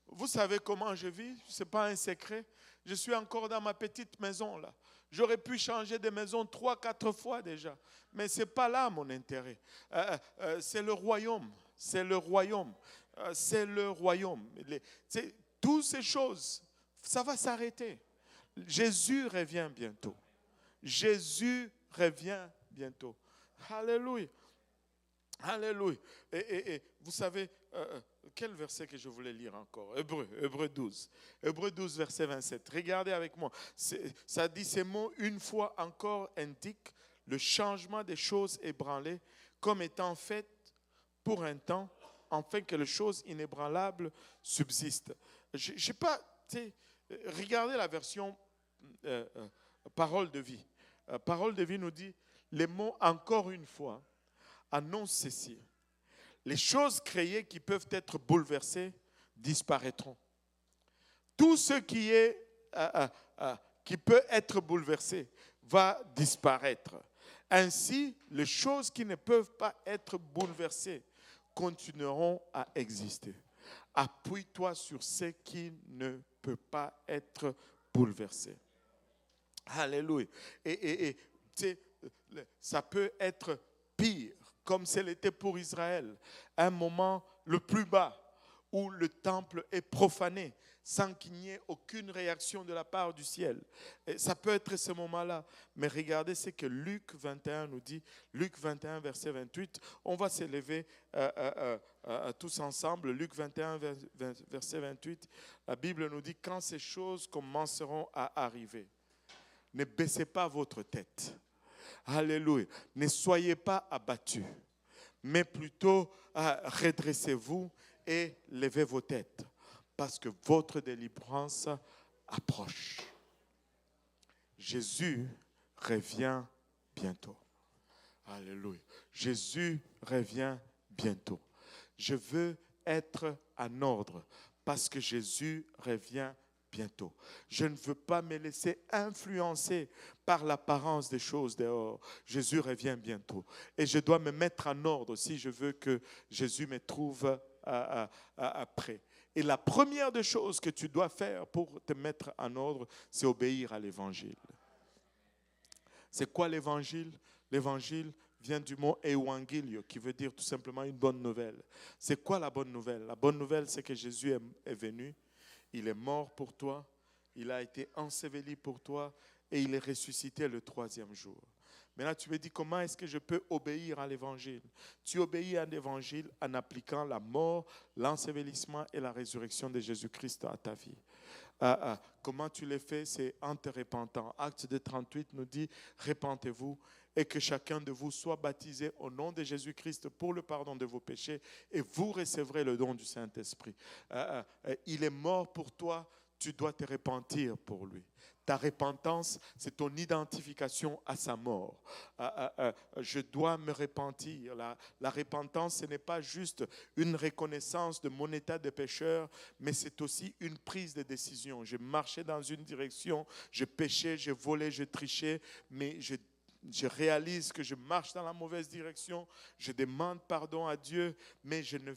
Vous savez comment je vis? Ce n'est pas un secret. Je suis encore dans ma petite maison là. J'aurais pu changer de maison 3-4 fois déjà. Mais ce n'est pas là mon intérêt. C'est le royaume. C'est le royaume. C'est le royaume. Toutes ces choses, ça va s'arrêter. Jésus revient bientôt. Jésus revient bientôt. Alléluia. Alléluia. Et vous savez, quel verset que je voulais lire encore? Hébreux 12. Hébreux 12, verset 27. Regardez avec moi. Ça dit ces mots, une fois encore indiquent le changement des choses ébranlées comme étant faites pour un temps, afin que les choses inébranlables subsistent. Je sais pas, regardez la version Parole de vie. Parole de vie nous dit, les mots encore une fois annonce ceci. Les choses créées qui peuvent être bouleversées disparaîtront. Tout ce qui peut être bouleversé va disparaître. Ainsi, les choses qui ne peuvent pas être bouleversées continueront à exister. Appuie-toi sur ce qui ne peut pas être bouleversé. Alléluia. Et ça peut être pire, comme ce l'était pour Israël. Un moment le plus bas où le temple est profané sans qu'il n'y ait aucune réaction de la part du ciel. Et ça peut être ce moment-là. Mais regardez ce que Luc 21 nous dit. Luc 21, verset 28. On va s'élever tous ensemble. Luc 21, verset 28. La Bible nous dit, quand ces choses commenceront à arriver, ne baissez pas votre tête. Alléluia. Ne soyez pas abattus, mais plutôt redressez-vous et levez vos têtes, parce que votre délivrance approche. Jésus revient bientôt. Alléluia. Jésus revient bientôt. Je veux être en ordre parce que Jésus revient bientôt. Je ne veux pas me laisser influencer par l'apparence des choses dehors. Jésus revient bientôt. Et je dois me mettre en ordre si je veux que Jésus me trouve prêt. Et la première des choses que tu dois faire pour te mettre en ordre, c'est obéir à l'évangile. C'est quoi l'évangile? L'évangile vient du mot euangélio, qui veut dire tout simplement une bonne nouvelle. C'est quoi la bonne nouvelle? La bonne nouvelle, c'est que Jésus est venu. Il est mort pour toi, il a été enseveli pour toi et il est ressuscité le 3e jour. Maintenant, tu me dis, comment est-ce que je peux obéir à l'évangile? Tu obéis à l'évangile en appliquant la mort, l'ensevelissement et la résurrection de Jésus-Christ à ta vie. Comment tu le fais? C'est en te repentant. Acte 2:38 nous dit, repentez-vous et que chacun de vous soit baptisé au nom de Jésus-Christ pour le pardon de vos péchés et vous recevrez le don du Saint-Esprit. Il est mort pour toi, tu dois te repentir pour lui. Ta repentance, c'est ton identification à sa mort. Je dois me repentir. La repentance, ce n'est pas juste une reconnaissance de mon état de pécheur, mais c'est aussi une prise de décision. Je marchais dans une direction, je péchais, je volais, je trichais, mais je réalise que je marche dans la mauvaise direction, je demande pardon à Dieu, mais je ne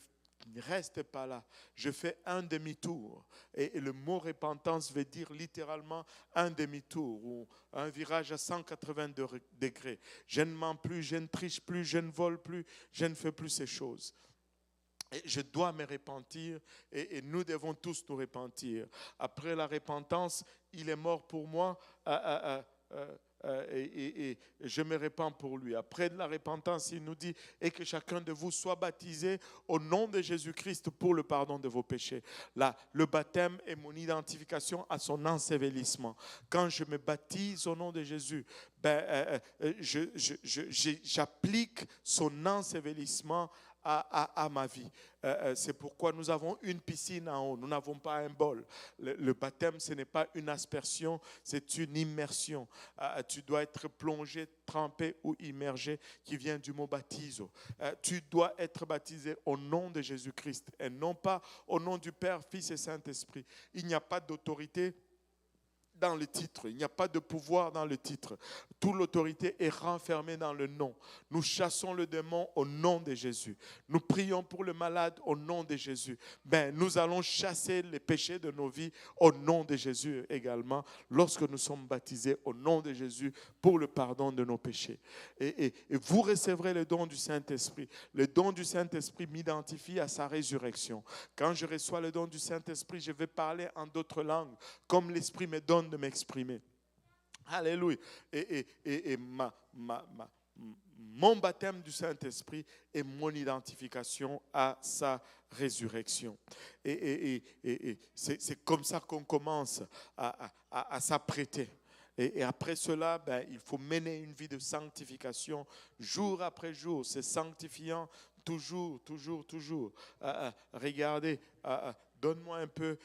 reste pas là. Je fais un demi-tour. Et le mot repentance veut dire littéralement un demi-tour ou un virage à 180 degrés. Je ne mens plus, je ne triche plus, je ne vole plus, je ne fais plus ces choses. Et je dois me repentir et nous devons tous nous repentir. Après la repentance, il est mort pour moi et je me repens pour lui. Après la repentance, il nous dit et que chacun de vous soit baptisé au nom de Jésus-Christ pour le pardon de vos péchés. Là, le baptême est mon identification à son ensevelissement. Quand je me baptise au nom de Jésus, j'applique son ensevelissement à ma vie. C'est pourquoi nous avons une piscine en haut, nous n'avons pas un bol. Le baptême, ce n'est pas une aspersion, c'est une immersion. Tu dois être plongé, trempé ou immergé, qui vient du mot baptiso. Tu dois être baptisé au nom de Jésus-Christ et non pas au nom du Père, Fils et Saint-Esprit. Il n'y a pas d'autorité dans le titre, il n'y a pas de pouvoir dans le titre. Toute l'autorité est renfermée dans le nom. Nous chassons le démon au nom de Jésus. Nous prions pour le malade au nom de Jésus. Nous allons chasser les péchés de nos vies au nom de Jésus également, lorsque nous sommes baptisés au nom de Jésus pour le pardon de nos péchés. Et vous recevrez le don du Saint-Esprit. Le don du Saint-Esprit m'identifie à sa résurrection. Quand je reçois le don du Saint-Esprit, je vais parler en d'autres langues, comme l'Esprit me donne de m'exprimer. Alléluia. Et mon baptême du Saint-Esprit est mon identification à sa résurrection. Et c'est comme ça qu'on commence à s'apprêter. Et après cela, il faut mener une vie de sanctification jour après jour, se sanctifiant toujours. Regardez, donne-moi un peu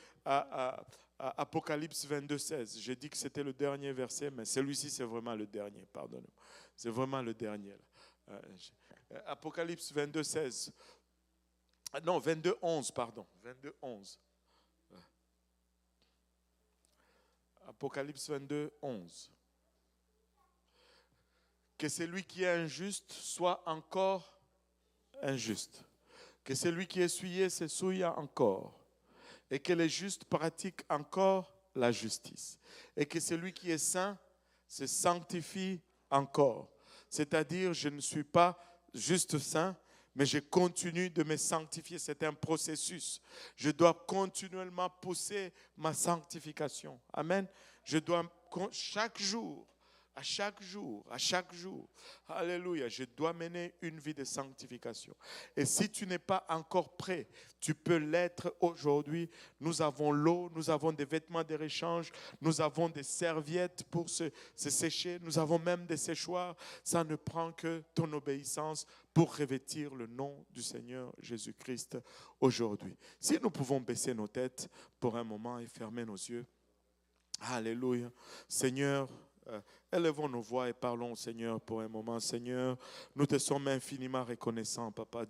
Apocalypse 22, 16. J'ai dit que c'était le dernier verset, mais celui-ci, c'est vraiment le dernier, pardonnez-moi. C'est vraiment le dernier. Apocalypse 22, 16. Non, 22, 11, pardon. 22, 11. Apocalypse 22, 11. Que celui qui est injuste soit encore injuste. Que celui qui est souillé se souille encore. Et que les justes pratiquent encore la justice. Et que celui qui est saint se sanctifie encore. C'est-à-dire, je ne suis pas juste saint, mais je continue de me sanctifier. C'est un processus. Je dois continuellement pousser ma sanctification. Amen. Je dois chaque jour, à chaque jour, alléluia, je dois mener une vie de sanctification. Et si tu n'es pas encore prêt, tu peux l'être aujourd'hui. Nous avons l'eau, nous avons des vêtements de réchange, nous avons des serviettes pour se sécher, nous avons même des séchoirs. Ça ne prend que ton obéissance pour revêtir le nom du Seigneur Jésus-Christ aujourd'hui. Si nous pouvons baisser nos têtes pour un moment et fermer nos yeux. Alléluia. Seigneur, élevons nos voix et parlons au Seigneur pour un moment. Seigneur, nous te sommes infiniment reconnaissants, Papa.